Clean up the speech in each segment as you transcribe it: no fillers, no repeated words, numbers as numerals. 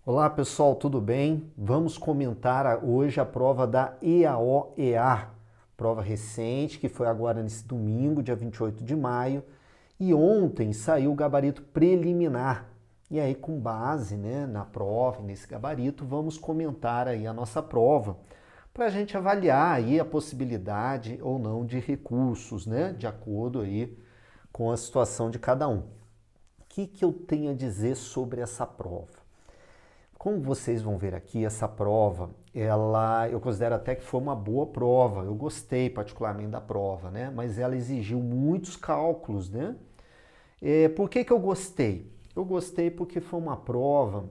Olá pessoal, tudo bem? Vamos comentar hoje a prova da EAO-EA, prova recente que foi agora nesse domingo, dia 28 de maio, e ontem saiu o gabarito preliminar. E aí, com base, na prova e nesse gabarito, vamos comentar aí a nossa prova para a gente avaliar aí a possibilidade ou não de recursos, de acordo aí com a situação de cada um. O que eu tenho a dizer sobre essa prova? Como vocês vão ver aqui, essa prova, eu considero até que foi uma boa prova. Eu gostei particularmente da prova, Mas ela exigiu muitos cálculos, por que eu gostei? Eu gostei porque foi uma prova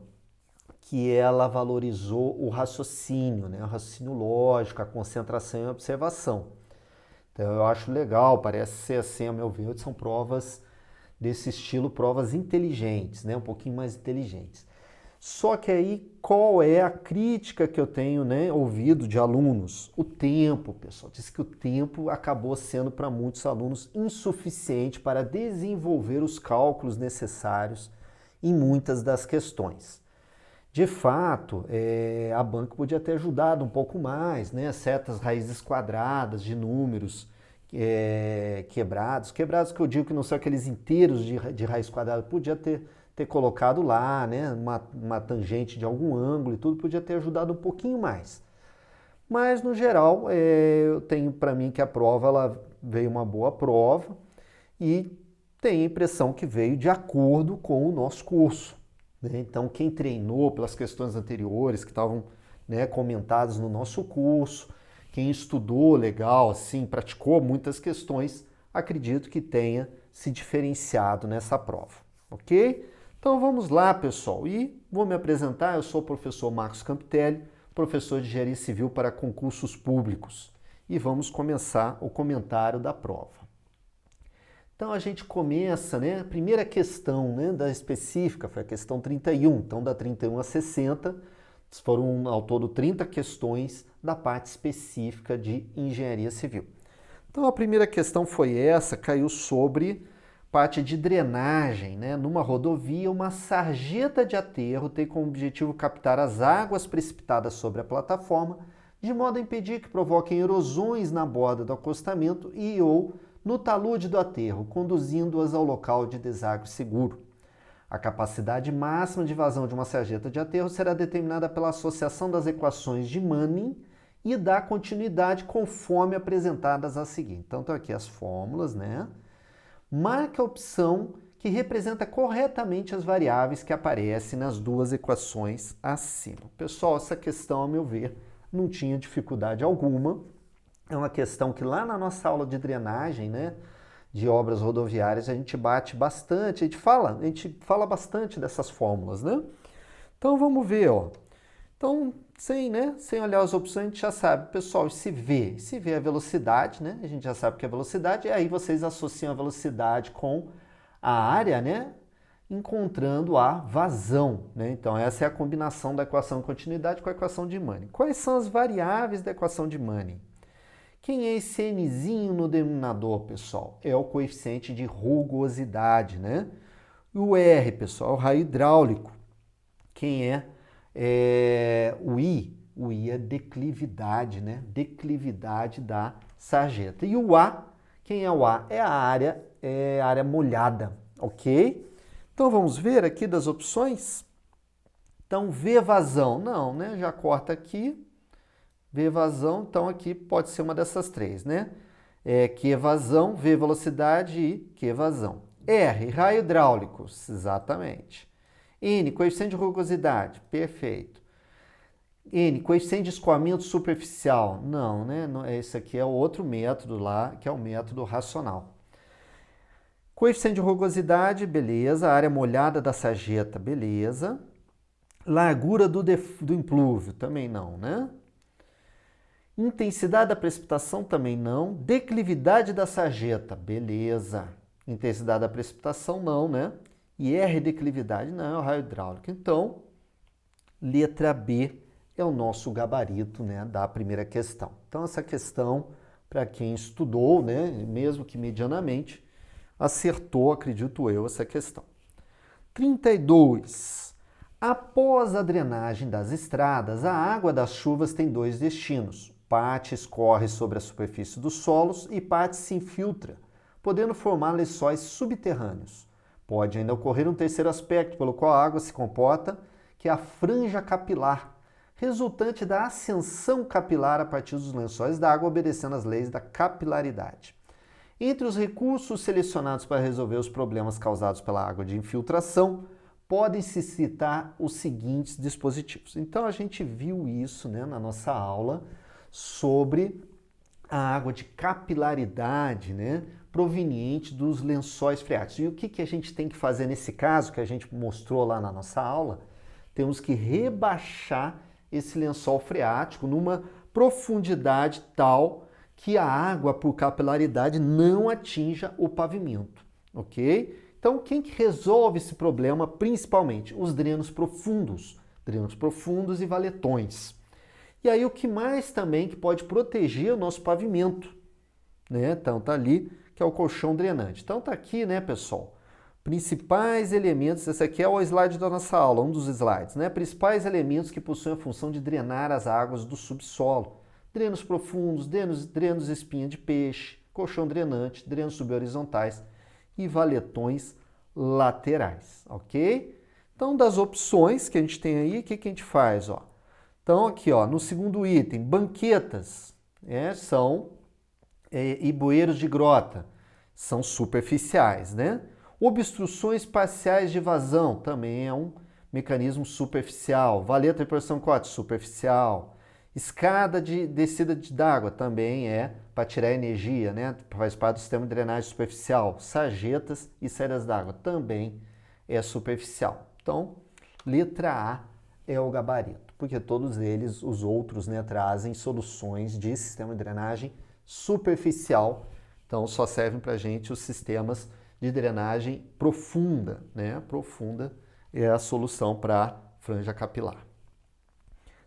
que ela valorizou o raciocínio, O raciocínio lógico, a concentração e a observação. Então eu acho legal, parece ser assim, a meu ver, são provas desse estilo, provas inteligentes, Um pouquinho mais inteligentes. Só que aí, qual é a crítica que eu tenho ouvido de alunos? O tempo, pessoal. Diz que o tempo acabou sendo para muitos alunos insuficiente para desenvolver os cálculos necessários em muitas das questões. De fato, a banca podia ter ajudado um pouco mais, certas raízes quadradas de números quebrados. Quebrados que eu digo que não são aqueles inteiros de raiz quadrada, podia ter colocado lá, uma tangente de algum ângulo e tudo, podia ter ajudado um pouquinho mais. Mas, no geral, eu tenho para mim que a prova ela veio uma boa prova e tenho a impressão que veio de acordo com o nosso curso. Então, quem treinou pelas questões anteriores que estavam comentadas no nosso curso, quem estudou legal, assim, praticou muitas questões, acredito que tenha se diferenciado nessa prova, ok? Então vamos lá, pessoal, e vou me apresentar. Eu sou o professor Marcos Campitelli, professor de Engenharia Civil para concursos públicos, e vamos começar o comentário da prova. Então a gente começa, a primeira questão da específica foi a questão 31, então da 31 a 60, foram ao todo 30 questões da parte específica de Engenharia Civil. Então a primeira questão foi essa, caiu sobre parte de drenagem, Numa rodovia, uma sarjeta de aterro tem como objetivo captar as águas precipitadas sobre a plataforma, de modo a impedir que provoquem erosões na borda do acostamento e ou no talude do aterro, conduzindo-as ao local de deságua seguro. A capacidade máxima de vazão de uma sarjeta de aterro será determinada pela associação das equações de Manning e da continuidade conforme apresentadas a seguir. Então, estão aqui as fórmulas, Marque a opção que representa corretamente as variáveis que aparecem nas duas equações acima. Pessoal, essa questão, a meu ver, não tinha dificuldade alguma. É uma questão que lá na nossa aula de drenagem, de obras rodoviárias, a gente bate bastante, a gente fala bastante dessas fórmulas, Então vamos ver, ó. Então, sem olhar as opções, a gente já sabe, pessoal, se V é a velocidade, A gente já sabe que é a velocidade, e aí vocês associam a velocidade com a área, Encontrando a vazão, Então, essa é a combinação da equação de continuidade com a equação de Manning. Quais são as variáveis da equação de Manning? Quem é esse Nzinho no denominador, pessoal? É o coeficiente de rugosidade, E o R, pessoal, é o raio hidráulico. Quem é o I? O I é declividade, Declividade da sarjeta. E o A, quem é o A? É a área molhada, ok? Então vamos ver aqui das opções. Então, V vazão, não, Já corta aqui. V vazão, então aqui pode ser uma dessas três, Q vazão, V velocidade e Q vazão. R, raio hidráulico, exatamente. N, coeficiente de rugosidade, perfeito. N, coeficiente de escoamento superficial, não, Esse aqui é outro método lá, que é o método racional. Coeficiente de rugosidade, beleza. Área molhada da sarjeta, beleza. Largura do implúvio, também não, Intensidade da precipitação também não. Declividade da sarjeta, beleza. Intensidade da precipitação não, E R, declividade, não, é o raio hidráulico. Então, letra B é o nosso gabarito, da primeira questão. Então, essa questão, para quem estudou, mesmo que medianamente, acertou, acredito eu, essa questão. 32. Após a drenagem das estradas, a água das chuvas tem dois destinos. Parte escorre sobre a superfície dos solos e parte se infiltra, podendo formar lençóis subterrâneos. Pode ainda ocorrer um terceiro aspecto pelo qual a água se comporta, que é a franja capilar, resultante da ascensão capilar a partir dos lençóis d'água, obedecendo às leis da capilaridade. Entre os recursos selecionados para resolver os problemas causados pela água de infiltração, podem-se citar os seguintes dispositivos. Então, a gente viu isso, né, na nossa aula sobre a água de capilaridade, né, proveniente dos lençóis freáticos. E o que a gente tem que fazer nesse caso, que a gente mostrou lá na nossa aula? Temos que rebaixar esse lençol freático numa profundidade tal que a água, por capilaridade, não atinja o pavimento, ok? Então, quem que resolve esse problema principalmente? Os drenos profundos e valetões. E aí o que mais também que pode proteger o nosso pavimento, né? Então tá ali, que é o colchão drenante. Então tá aqui, né, pessoal? Principais elementos, esse aqui é o slide da nossa aula, um dos slides, né? Principais elementos que possuem a função de drenar as águas do subsolo. Drenos profundos, drenos espinha de peixe, colchão drenante, drenos subhorizontais e valetões laterais, ok? Então, das opções que a gente tem aí, o que a gente faz, ó? Então, aqui, ó, no segundo item, banquetas, e bueiros de grota, são superficiais, né? Obstruções parciais de vazão, também é um mecanismo superficial. Valeta de pressão corte, superficial. Escada de descida d'água, também é para tirar energia, né? Faz parte do sistema de drenagem superficial. Sarjetas e saídas d'água, também é superficial. Então, letra A é o gabarito, porque todos eles, os outros, né, trazem soluções de sistema de drenagem superficial. Então, só servem para a gente os sistemas de drenagem profunda, né? Profunda é a solução para a franja capilar.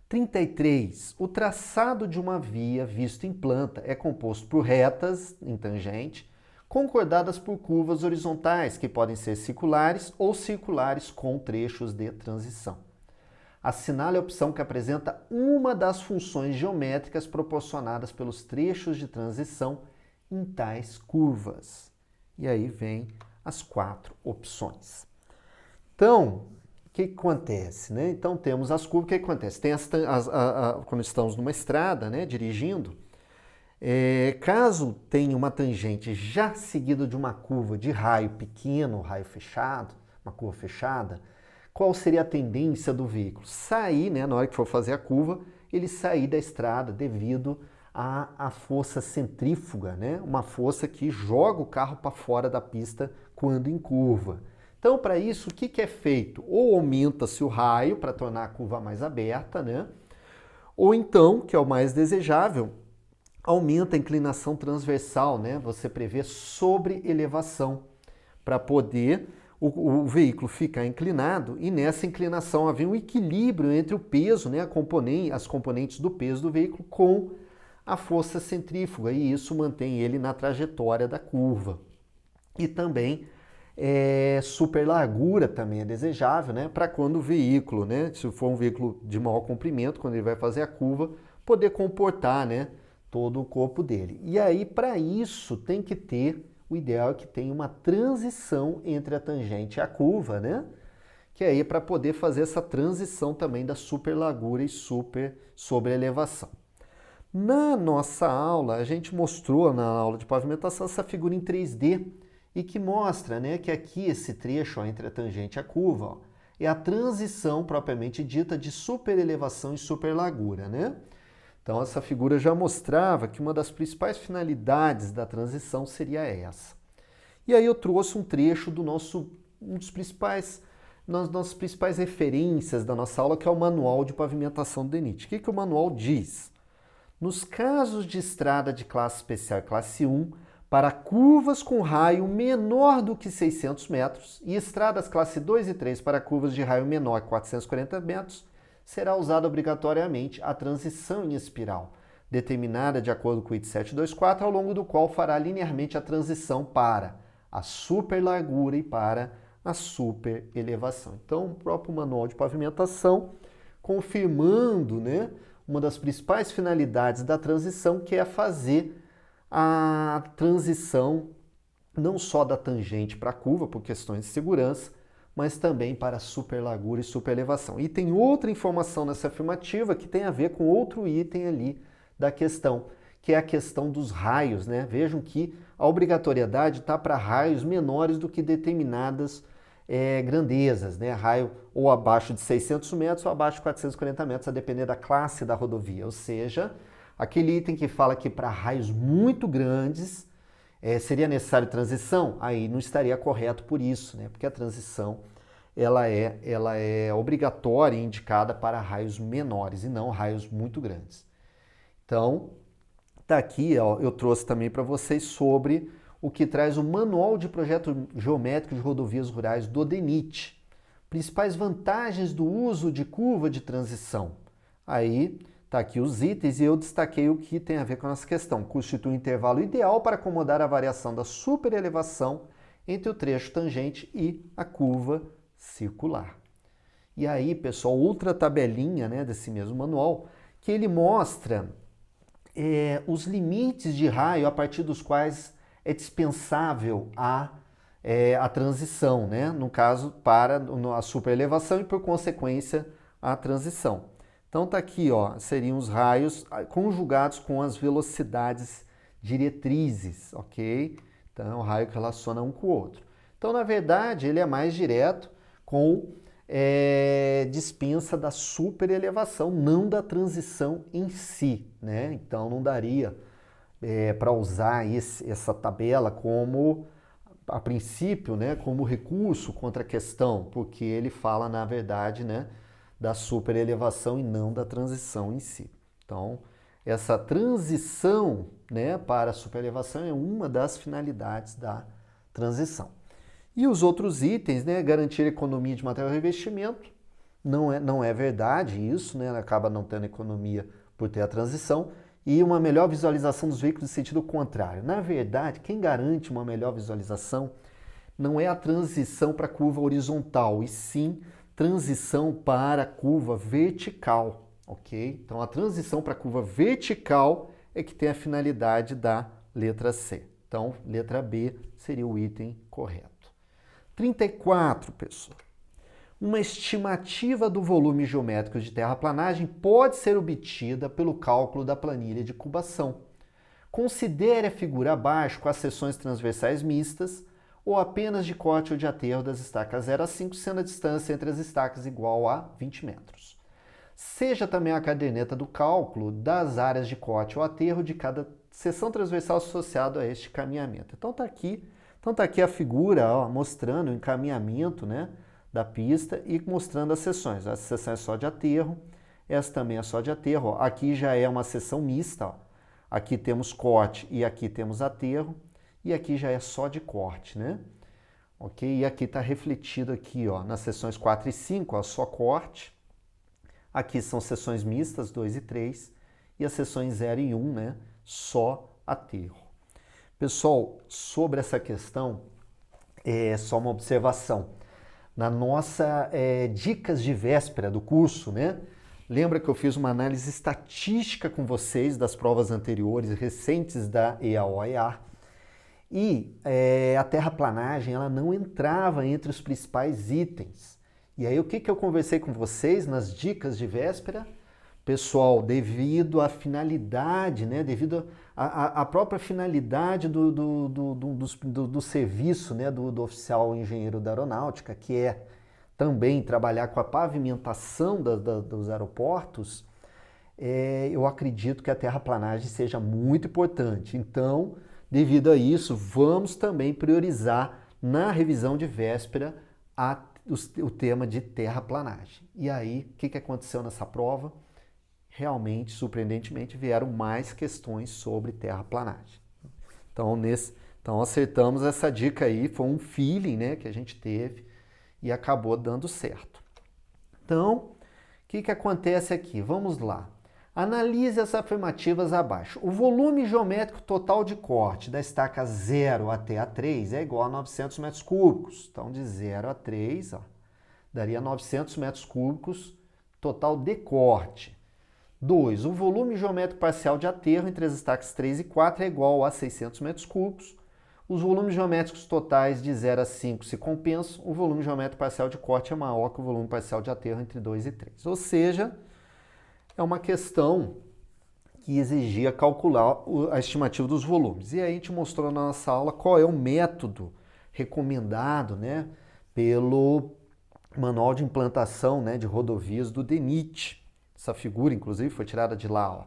33. O traçado de uma via visto em planta é composto por retas em tangente, concordadas por curvas horizontais, que podem ser circulares ou circulares com trechos de transição. Assinale a opção que apresenta uma das funções geométricas proporcionadas pelos trechos de transição em tais curvas. E aí vem as 4 opções. Então, o que acontece, né? Então, temos as curvas, o que acontece? Tem quando estamos numa estrada, né, dirigindo, caso tenha uma tangente já seguida de uma curva de raio pequeno, raio fechado, uma curva fechada, qual seria a tendência do veículo? Sair, né, na hora que for fazer a curva, ele sair da estrada devido à força centrífuga, né? Uma força que joga o carro para fora da pista quando em curva. Então, para isso, o que é feito? Ou aumenta-se o raio para tornar a curva mais aberta, né? Ou então, que é o mais desejável, aumenta a inclinação transversal, né? Você prevê sobre elevação para poder o veículo ficar inclinado e nessa inclinação haver um equilíbrio entre o peso, né, as componentes do peso do veículo com a força centrífuga, e isso mantém ele na trajetória da curva. E também superlargura também é desejável, né, para quando o veículo, né, se for um veículo de maior comprimento, quando ele vai fazer a curva, poder comportar, né, todo o corpo dele. E aí, para isso, tem que ter, o ideal é que tenha uma transição entre a tangente e a curva, né? Que aí é para poder fazer essa transição também da superlargura e sobreelevação. Na nossa aula, a gente mostrou na aula de pavimentação essa figura em 3D e que mostra, né, que aqui esse trecho, ó, entre a tangente e a curva, ó, é a transição propriamente dita de superelevação e superlargura, né? Então, essa figura já mostrava que uma das principais finalidades da transição seria essa. E aí eu trouxe um trecho do nossas principais referências da nossa aula, que é o Manual de Pavimentação do DENIT. O que o manual diz? Nos casos de estrada de classe especial e classe 1, para curvas com raio menor do que 600 metros e estradas classe 2 e 3 para curvas de raio menor que 440 metros, será usada obrigatoriamente a transição em espiral, determinada de acordo com o item 724, ao longo do qual fará linearmente a transição para a superlargura e para a superelevação. Então, o próprio manual de pavimentação confirmando, né, uma das principais finalidades da transição, que é fazer a transição não só da tangente para a curva, por questões de segurança, mas também para superlargura e superelevação. E tem outra informação nessa afirmativa que tem a ver com outro item ali da questão, que é a questão dos raios, né? Vejam que a obrigatoriedade está para raios menores do que determinadas grandezas, né? Raio ou abaixo de 600 metros ou abaixo de 440 metros, a depender da classe da rodovia. Ou seja, aquele item que fala que para raios muito grandes seria necessário transição, aí não estaria correto por isso, né? Porque a transição ela é obrigatória e indicada para raios menores e não raios muito grandes. Então, tá aqui, ó, eu trouxe também para vocês sobre o que traz o Manual de Projeto Geométrico de Rodovias Rurais do DENIT. Principais vantagens do uso de curva de transição. Aí tá aqui os itens e eu destaquei o que tem a ver com a nossa questão. Constitui um intervalo ideal para acomodar a variação da superelevação entre o trecho tangente e a curva circular. E aí, pessoal, outra tabelinha, né, desse mesmo manual, que ele mostra os limites de raio a partir dos quais é dispensável a transição, né? No caso, para a superelevação e, por consequência, a transição. Então tá aqui, ó, seriam os raios conjugados com as velocidades diretrizes, ok? Então é um raio que relaciona um com o outro. Então, na verdade, ele é mais direto com dispensa da superelevação, não da transição em si, né? Então não daria para usar essa tabela como, a princípio, né, como recurso contra a questão, porque ele fala, na verdade, né, da superelevação e não da transição em si. Então, essa transição, né, para a superelevação é uma das finalidades da transição. E os outros itens, né, garantir economia de material de revestimento, não é verdade isso, né, acaba não tendo economia por ter a transição, e uma melhor visualização dos veículos em sentido contrário. Na verdade, quem garante uma melhor visualização não é a transição para a curva horizontal, e sim transição para a curva vertical, ok? Então, a transição para a curva vertical é que tem a finalidade da letra C. Então, letra B seria o item correto. 34, pessoal. Uma estimativa do volume geométrico de terraplanagem pode ser obtida pelo cálculo da planilha de cubação. Considere a figura abaixo com as seções transversais mistas ou apenas de corte ou de aterro das estacas 0 a 5, sendo a distância entre as estacas igual a 20 metros. Seja também a caderneta do cálculo das áreas de corte ou aterro de cada seção transversal associada a este caminhamento. Então está aqui a figura, ó, mostrando o encaminhamento, né, da pista e mostrando as seções. Essa seção é só de aterro, essa também é só de aterro. Ó. Aqui já é uma seção mista, ó. Aqui temos corte e aqui temos aterro, e aqui já é só de corte, né? Ok? E aqui está refletido aqui, ó, nas seções 4 e 5, ó, só corte. Aqui são seções mistas, 2 e 3, e as seções 0 e 1, né, só aterro. Pessoal, sobre essa questão, só uma observação. Na nossa dicas de véspera do curso, né? Lembra que eu fiz uma análise estatística com vocês das provas anteriores recentes da EAO-EA e a terraplanagem ela não entrava entre os principais itens. E aí o que eu conversei com vocês nas dicas de véspera? Pessoal, devido à finalidade, né? Devido à própria finalidade do serviço, né? do oficial engenheiro da aeronáutica, que é também trabalhar com a pavimentação dos aeroportos, eu acredito que a terraplanagem seja muito importante. Então, devido a isso, vamos também priorizar na revisão de véspera o tema de terraplanagem. E aí, o que aconteceu nessa prova? Realmente, surpreendentemente, vieram mais questões sobre terraplanagem. Então acertamos essa dica aí, foi um feeling, né, que a gente teve e acabou dando certo. Então, o que acontece aqui? Vamos lá. Analise as afirmativas abaixo. O volume geométrico total de corte da estaca 0 até a 3 é igual a 900 metros cúbicos. Então, de 0 a 3, ó, daria 900 metros cúbicos total de corte. 2. O volume geométrico parcial de aterro entre as estacas 3 e 4 é igual a 600 metros cúbicos. Os volumes geométricos totais de 0 a 5 se compensam. O volume geométrico parcial de corte é maior que o volume parcial de aterro entre 2 e 3. Ou seja, é uma questão que exigia calcular a estimativa dos volumes. E aí a gente mostrou na nossa aula qual é o método recomendado, né, pelo Manual de Implantação, né, de Rodovias do DENIT. Essa figura, inclusive, foi tirada de lá. Ó.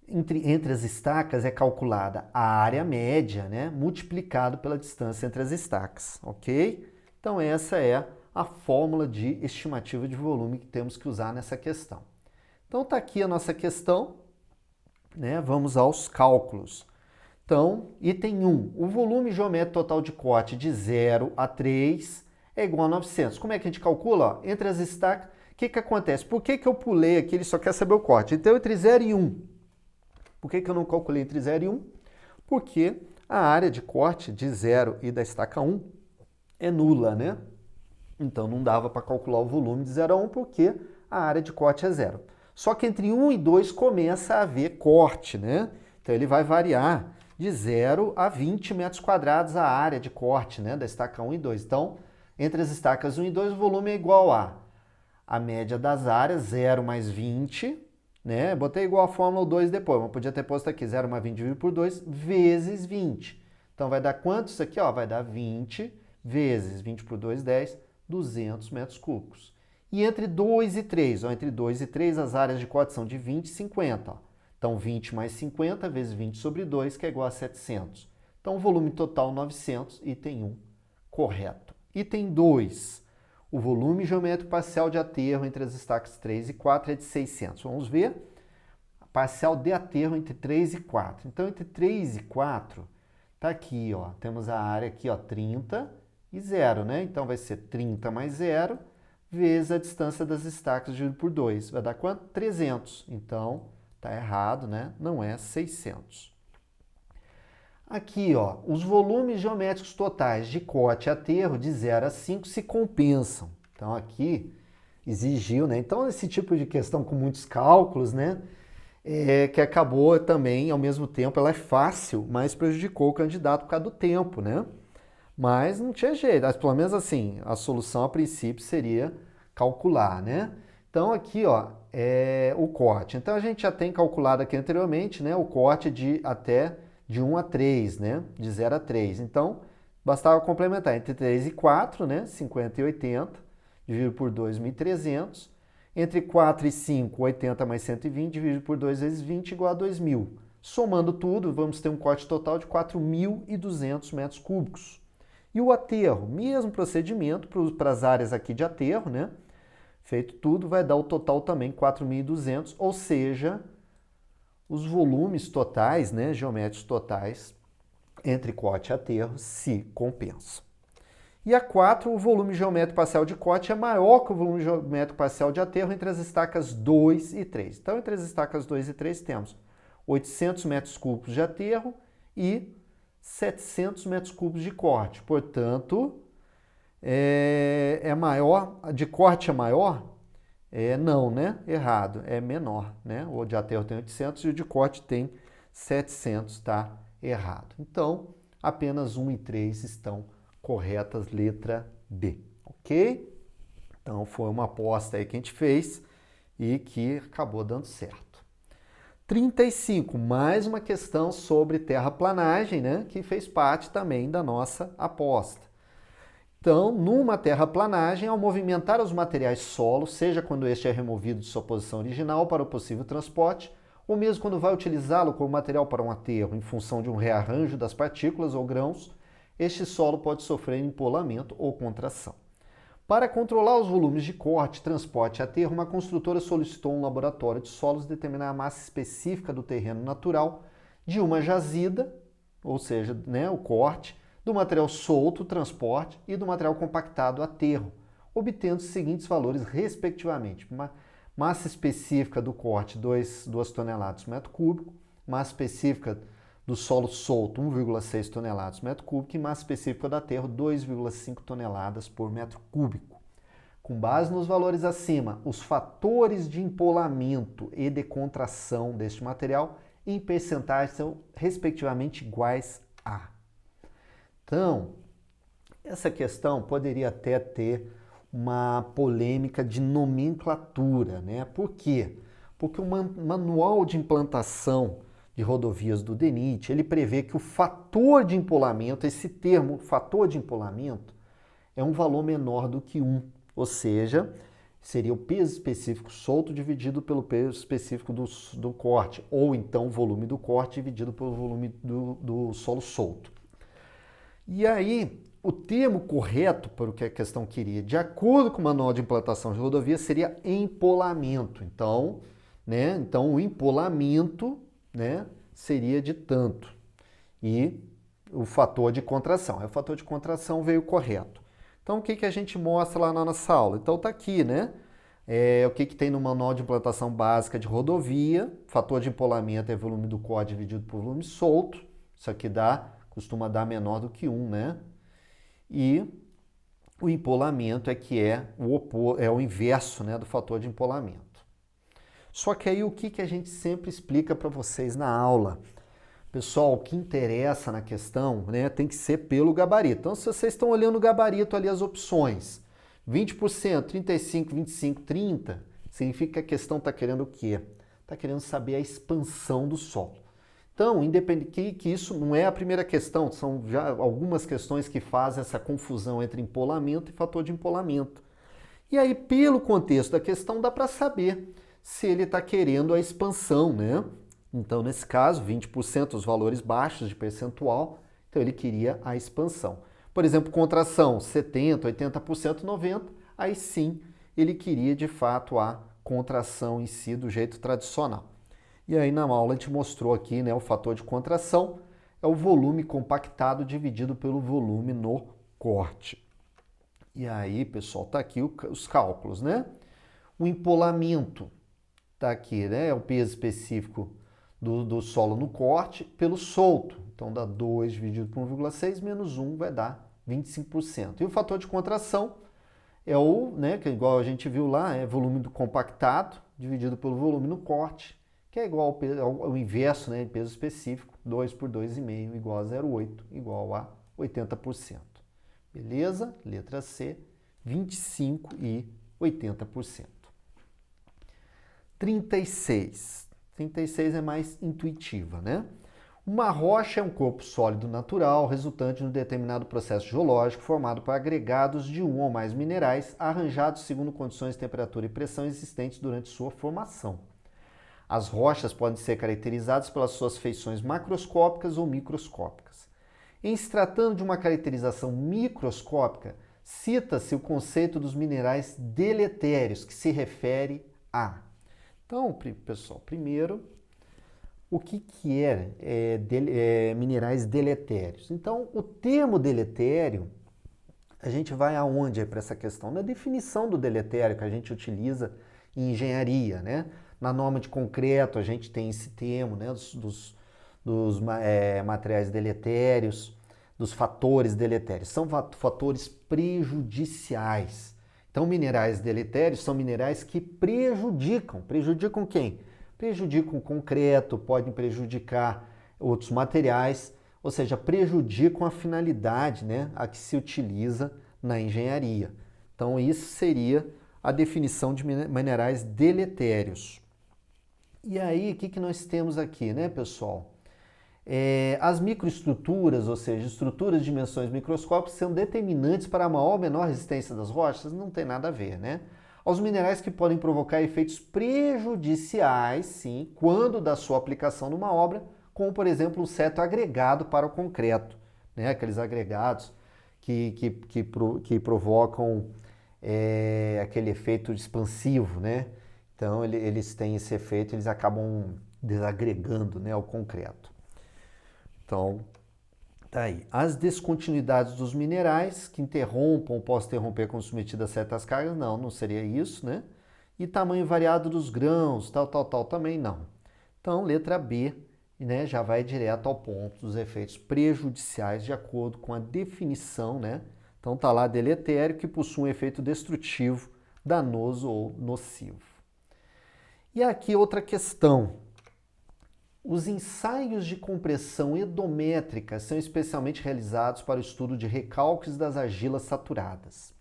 Entre as estacas é calculada a área média, né, multiplicado pela distância entre as estacas, ok? Então essa é a fórmula de estimativa de volume que temos que usar nessa questão. Então está aqui a nossa questão, né? Vamos aos cálculos. Então, item 1, o volume geométrico total de corte de 0 a 3 é igual a 900. Como é que a gente calcula? Ó, entre as estacas, o que acontece? Por que eu pulei aqui? Ele só quer saber o corte. Então, entre 0 e 1. Por que eu não calculei entre 0 e 1? Porque a área de corte de 0 e da estaca 1 é nula, né? Então, não dava para calcular o volume de 0 a 1 porque a área de corte é 0. Só que entre 1 e 2 começa a haver corte, né? Então ele vai variar de 0 a 20 metros quadrados a área de corte, né? Da estaca 1 e 2. Então, entre as estacas 1 e 2, o volume é igual a média das áreas, 0 mais 20, né? Botei igual a fórmula 2 depois, mas podia ter posto aqui 0 mais 20 dividido por 2 vezes 20. Então vai dar quanto isso aqui? Ó, vai dar 20 vezes 20 por 2, 10, 200 metros cúbicos. E entre 2 e 3, ó, entre 2 e 3 as áreas de corte são de 20 e 50. Ó. Então 20 mais 50 vezes 20 sobre 2, que é igual a 700. Então o volume total 900, item 1, correto. Item 2, o volume geométrico parcial de aterro entre as estacas 3 e 4 é de 600. Vamos ver? Parcial de aterro entre 3 e 4. Então entre 3 e 4, tá aqui, ó, temos a área aqui, ó, 30 e 0, né? Então vai ser 30 mais 0 vezes a distância das estacas dividido por 2. Vai dar quanto? 300. Então, tá errado, né? Não é 600. Aqui, ó, os volumes geométricos totais de corte e aterro de 0 a 5 se compensam. Então, aqui exigiu, né? Então, esse tipo de questão com muitos cálculos, né? Que acabou também, ao mesmo tempo, ela é fácil, mas prejudicou o candidato por causa do tempo, né? Mas não tinha jeito, pelo menos assim, a solução a princípio seria calcular, né? Então aqui, ó, é o corte. Então a gente já tem calculado aqui anteriormente, né, o corte de 1 a 3, né, de 0 a 3. Então, bastava complementar entre 3 e 4, né, 50 e 80, dividido por 2, 1.300. Entre 4 e 5, 80 mais 120, dividido por 2 vezes 20, igual a 2.000. Somando tudo, vamos ter um corte total de 4.200 metros cúbicos. E o aterro, mesmo procedimento para as áreas aqui de aterro, né? Feito tudo, vai dar o total também 4.200, ou seja, os volumes totais, né, geométricos totais, entre corte e aterro se compensam. E a 4, o volume geométrico parcial de corte é maior que o volume geométrico parcial de aterro entre as estacas 2 e 3. Então, entre as estacas 2 e 3 temos 800 metros cúbicos de aterro e 700 metros cúbicos de corte. Portanto, é maior, de corte é maior? Não, né? Errado, é menor, né? O de aterro tem 800 e o de corte tem 700, tá? Errado. Então, apenas 1 e 3 estão corretas, letra B, ok? Então, foi uma aposta aí que a gente fez e que acabou dando certo. 35, mais uma questão sobre terraplanagem, né, que fez parte também da nossa aposta. Então, numa terraplanagem, ao movimentar os materiais solo, seja quando este é removido de sua posição original para o possível transporte, ou mesmo quando vai utilizá-lo como material para um aterro em função de um rearranjo das partículas ou grãos, este solo pode sofrer empolamento ou contração. Para controlar os volumes de corte, transporte e aterro, uma construtora solicitou um laboratório de solos determinar a massa específica do terreno natural de uma jazida, ou seja, né, o corte, do material solto, transporte, e do material compactado, aterro, obtendo os seguintes valores respectivamente. Massa específica do corte, 2 toneladas por metro cúbico. Massa específica do solo solto, 1,6 toneladas por metro cúbico. E massa específica do aterro, 2,5 toneladas por metro cúbico. Com base nos valores acima, os fatores de empolamento e de contração deste material em percentagem são respectivamente iguais a. Então, essa questão poderia até ter uma polêmica de nomenclatura, né? Por quê? Porque o Manual de Implantação de Rodovias do DENIT, ele prevê que o fator de empolamento, esse termo, fator de empolamento, é um valor menor do que 1, ou seja, seria o peso específico solto dividido pelo peso específico do corte, ou então o volume do corte dividido pelo volume do solo solto. E aí, o termo correto para o que a questão queria, de acordo com o Manual de Implantação de Rodovia, seria empolamento. Então, o empolamento, seria de tanto. E o fator de contração. O fator de contração veio correto. Então, o que a gente mostra lá na nossa aula? Então, está aqui, né? O que tem no Manual de Implantação Básica de Rodovia. Fator de empolamento é volume do corte dividido por volume solto. Isso aqui costuma dar menor do que 1, né? E o empolamento é o inverso, né, do fator de empolamento. Só que aí o que a gente sempre explica para vocês na aula? Pessoal, o que interessa na questão, né, tem que ser pelo gabarito. Então, se vocês estão olhando o gabarito ali, as opções, 20%, 35%, 25%, 30%, significa que a questão está querendo o quê? Está querendo saber a expansão do solo. Então, independente que isso não é a primeira questão, são já algumas questões que fazem essa confusão entre empolamento e fator de empolamento. E aí, pelo contexto da questão, dá para saber se ele está querendo a expansão, né? Então, nesse caso, 20% os valores baixos de percentual, então ele queria a expansão. Por exemplo, contração, 70%, 80%, 90%, aí sim ele queria de fato a contração em si do jeito tradicional. E aí na aula a gente mostrou aqui, né, o fator de contração é o volume compactado dividido pelo volume no corte. E aí, pessoal, tá aqui os cálculos, né? O empolamento tá aqui, né? É o peso específico do solo no corte pelo solto. Então dá 2 dividido por 1,6 menos 1 vai dar 25%. E o fator de contração é que é igual a gente viu lá, é volume do compactado dividido pelo volume no corte, que é igual ao inverso, né, de peso específico, 2 por 2,5 igual a 0,8, igual a 80%. Beleza? Letra C, 25% e 80%. 36. 36 é mais intuitiva, né? Uma rocha é um corpo sólido natural resultante de um determinado processo geológico formado por agregados de um ou mais minerais arranjados segundo condições de temperatura e pressão existentes durante sua formação. As rochas podem ser caracterizadas pelas suas feições macroscópicas ou microscópicas. Em se tratando de uma caracterização microscópica, cita-se o conceito dos minerais deletérios, que se refere a... Então, pessoal, primeiro, o que é minerais deletérios? Então, o termo deletério, a gente vai aonde para essa questão? Na definição do deletério que a gente utiliza em engenharia, né? Na norma de concreto a gente tem esse termo, né? dos materiais deletérios, dos fatores deletérios. São fatores prejudiciais. Então, minerais deletérios são minerais que prejudicam. Prejudicam quem? Prejudicam o concreto, podem prejudicar outros materiais, ou seja, prejudicam a finalidade, né, a que se utiliza na engenharia. Então, isso seria a definição de minerais deletérios. E aí, o que nós temos aqui, né, pessoal? As microestruturas, ou seja, estruturas de dimensões microscópicas, são determinantes para a maior ou menor resistência das rochas? Não tem nada a ver, né? Aos minerais que podem provocar efeitos prejudiciais, sim, quando da sua aplicação numa obra, como, por exemplo, um certo agregado para o concreto, né? Aqueles agregados que provocam aquele efeito expansivo, né? Então, eles têm esse efeito, eles acabam desagregando, né, o concreto. Então, tá aí. As descontinuidades dos minerais que interrompam ou possam interromper quando submetidas a certas cargas, não seria isso, né? E tamanho variado dos grãos, tal, também não. Então, letra B, né, já vai direto ao ponto dos efeitos prejudiciais de acordo com a definição, né? Então tá lá deletério que possui um efeito destrutivo, danoso ou nocivo. E aqui outra questão. Os ensaios de compressão endométrica são especialmente realizados para o estudo de recalques das argilas saturadas.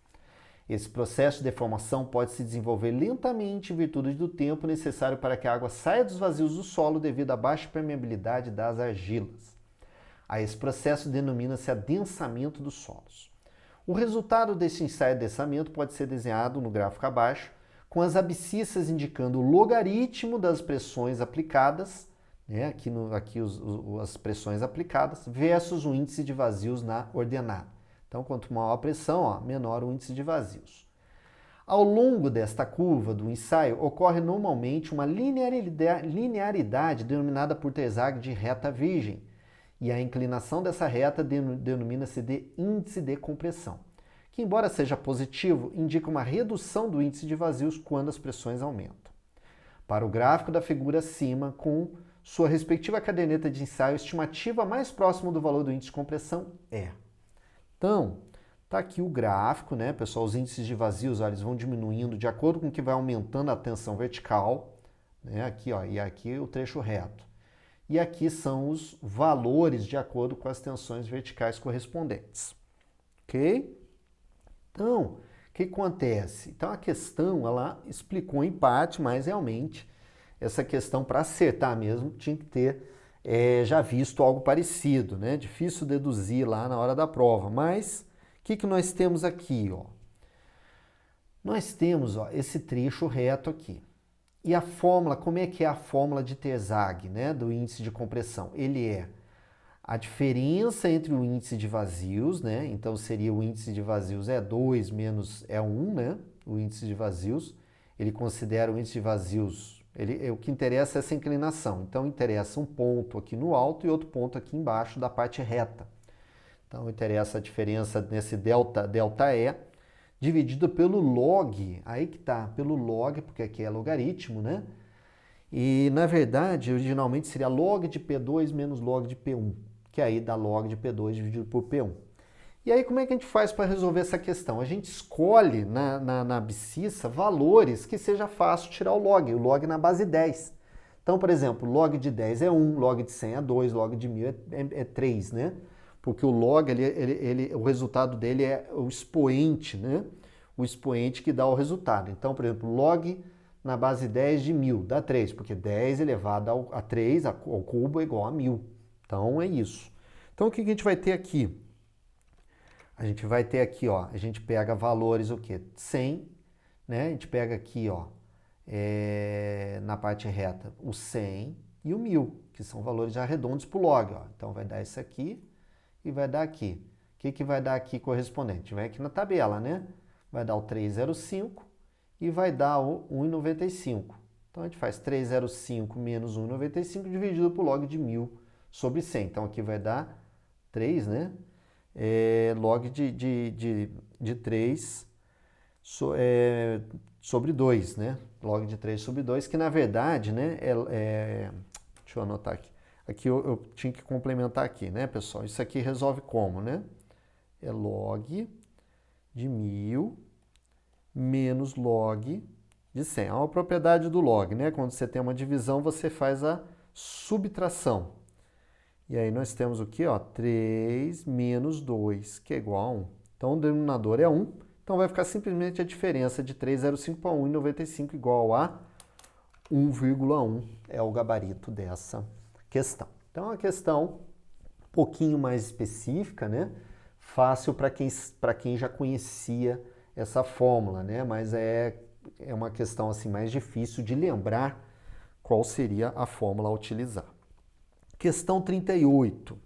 Esse processo de deformação pode se desenvolver lentamente em virtude do tempo necessário para que a água saia dos vazios do solo devido à baixa permeabilidade das argilas. A esse processo denomina-se adensamento dos solos. O resultado desse ensaio de adensamento pode ser desenhado no gráfico abaixo, com as abscissas indicando o logaritmo das pressões aplicadas, né, aqui as pressões aplicadas, versus o índice de vazios na ordenada. Então, quanto maior a pressão, menor o índice de vazios. Ao longo desta curva do ensaio, ocorre normalmente uma linearidade denominada por Terzaghi de reta virgem, e a inclinação dessa reta denomina-se de índice de compressão, que, embora seja positivo, indica uma redução do índice de vazios quando as pressões aumentam. Para o gráfico da figura acima, com sua respectiva caderneta de ensaio, a estimativa mais próxima do valor do índice de compressão é. Então, tá aqui o gráfico, né, pessoal? Os índices de vazios, ó, eles vão diminuindo de acordo com que vai aumentando a tensão vertical, né? Aqui, ó, e aqui o trecho reto. E aqui são os valores de acordo com as tensões verticais correspondentes. Ok? Então, o que acontece? Então, a questão, ela explicou em parte, mas realmente essa questão, para acertar mesmo, tinha que ter já visto algo parecido, né? Difícil deduzir lá na hora da prova, mas o que nós temos aqui, ó? Nós temos, ó, esse trecho reto aqui. E a fórmula, como é que é a fórmula de Terzaghi, né, do índice de compressão? Ele é a diferença entre o índice de vazios, né? Então seria o índice de vazios é 2 menos é 1, né? O índice de vazios, ele considera o índice de vazios, o que interessa é essa inclinação. Então interessa um ponto aqui no alto e outro ponto aqui embaixo da parte reta. Então interessa a diferença nesse delta E, dividido pelo log, aí que tá, pelo log, porque aqui é logaritmo, né? E na verdade, originalmente seria log de P2 menos log de P1, que aí dá log de P2 dividido por P1. E aí como é que a gente faz para resolver essa questão? A gente escolhe na abscissa valores que seja fácil tirar o log na base 10. Então, por exemplo, log de 10 é 1, log de 100 é 2, log de 1000 é 3, né? Porque o log, o resultado dele é o expoente, né? O expoente que dá o resultado. Então, por exemplo, log na base 10 de 1000 dá 3, porque 10 elevado a 3 ao cubo é igual a 1000. Então, é isso. Então, o que a gente vai ter aqui? A gente vai ter aqui, ó, a gente pega valores o quê? 100, né? A gente pega aqui, ó, na parte reta, o 100 e o 1000, que são valores já redondos para o log, ó. Então, vai dar isso aqui e vai dar aqui. O que vai dar aqui correspondente? Vai aqui na tabela, né? Vai dar o 305 e vai dar o 1,95. Então, a gente faz 305 menos 1,95 dividido por log de 1000 sobre 100. Então, aqui vai dar 3, né? Log de 3 sobre 2, né? Log de 3 sobre 2, que na verdade, né, deixa eu anotar aqui. Aqui eu tinha que complementar aqui, né, pessoal? Isso aqui resolve como, né? É log de 1000 menos log de 100. É uma propriedade do log, né? Quando você tem uma divisão, você faz a subtração. E aí nós temos o quê? Ó, 3 menos 2, que é igual a 1. Então o denominador é 1. Então vai ficar simplesmente a diferença de 3,05 para 1,95 igual a 1,1. É o gabarito dessa questão. Então é uma questão um pouquinho mais específica, né? Fácil para quem já conhecia essa fórmula, né? Mas é uma questão assim mais difícil de lembrar qual seria a fórmula a utilizar. Questão 38.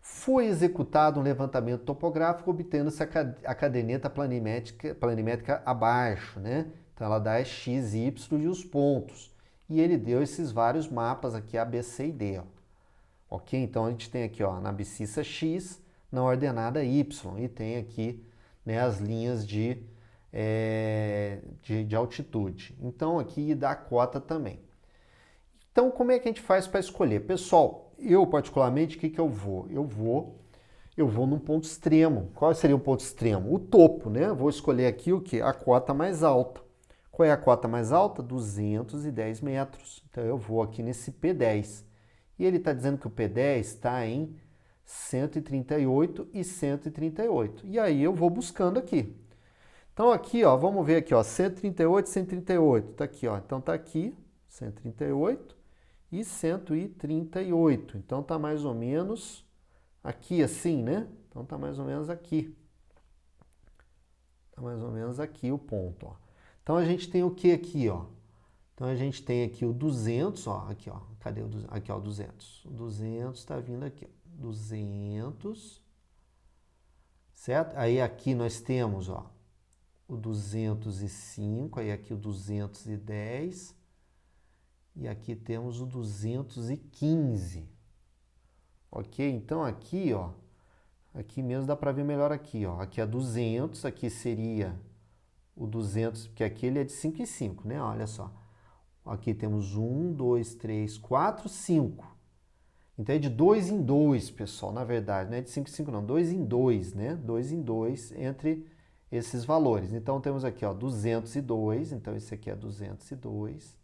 Foi executado um levantamento topográfico obtendo-se a caderneta planimétrica abaixo, né? Então ela dá x, y e os pontos. E ele deu esses vários mapas aqui, A, B, C e D. Ó. Ok? Então a gente tem aqui, ó, na abscissa x, na ordenada y. E tem aqui, né, as linhas de de altitude. Então aqui dá a cota também. Então como é que a gente faz para escolher? Pessoal, eu particularmente, o que eu vou? Eu vou num ponto extremo. Qual seria o ponto extremo? O topo, né? Vou escolher aqui o quê? A cota mais alta. Qual é a cota mais alta? 210 metros. Então eu vou aqui nesse P10. E ele está dizendo que o P10 está em 138 e 138. E aí eu vou buscando aqui. Então aqui, ó, vamos ver aqui, ó, 138, 138. Tá aqui, ó. Então tá aqui, 138 e 138. Então tá mais ou menos aqui assim, né? Então tá mais ou menos aqui. Tá mais ou menos aqui o ponto, ó. Então a gente tem o que aqui, ó? Então a gente tem aqui o 200, ó, aqui, ó. Cadê o 200? Aqui, ó, o 200. O 200 está vindo aqui, ó. 200, certo? Aí aqui nós temos, ó, o 205, aí aqui o 210 e aqui temos o 215. OK? Então aqui, ó, aqui mesmo dá para ver melhor aqui, ó. Aqui é 200, aqui seria o 200, porque aqui ele é de 5 em 5, né? Olha só. Aqui temos 1, 2, 3, 4, 5. Então é de 2 em 2, pessoal, na verdade. Não é de 5 em 5, não. 2 em 2, né? 2 em 2 entre esses valores. Então temos aqui, ó, 202. Então esse aqui é 202.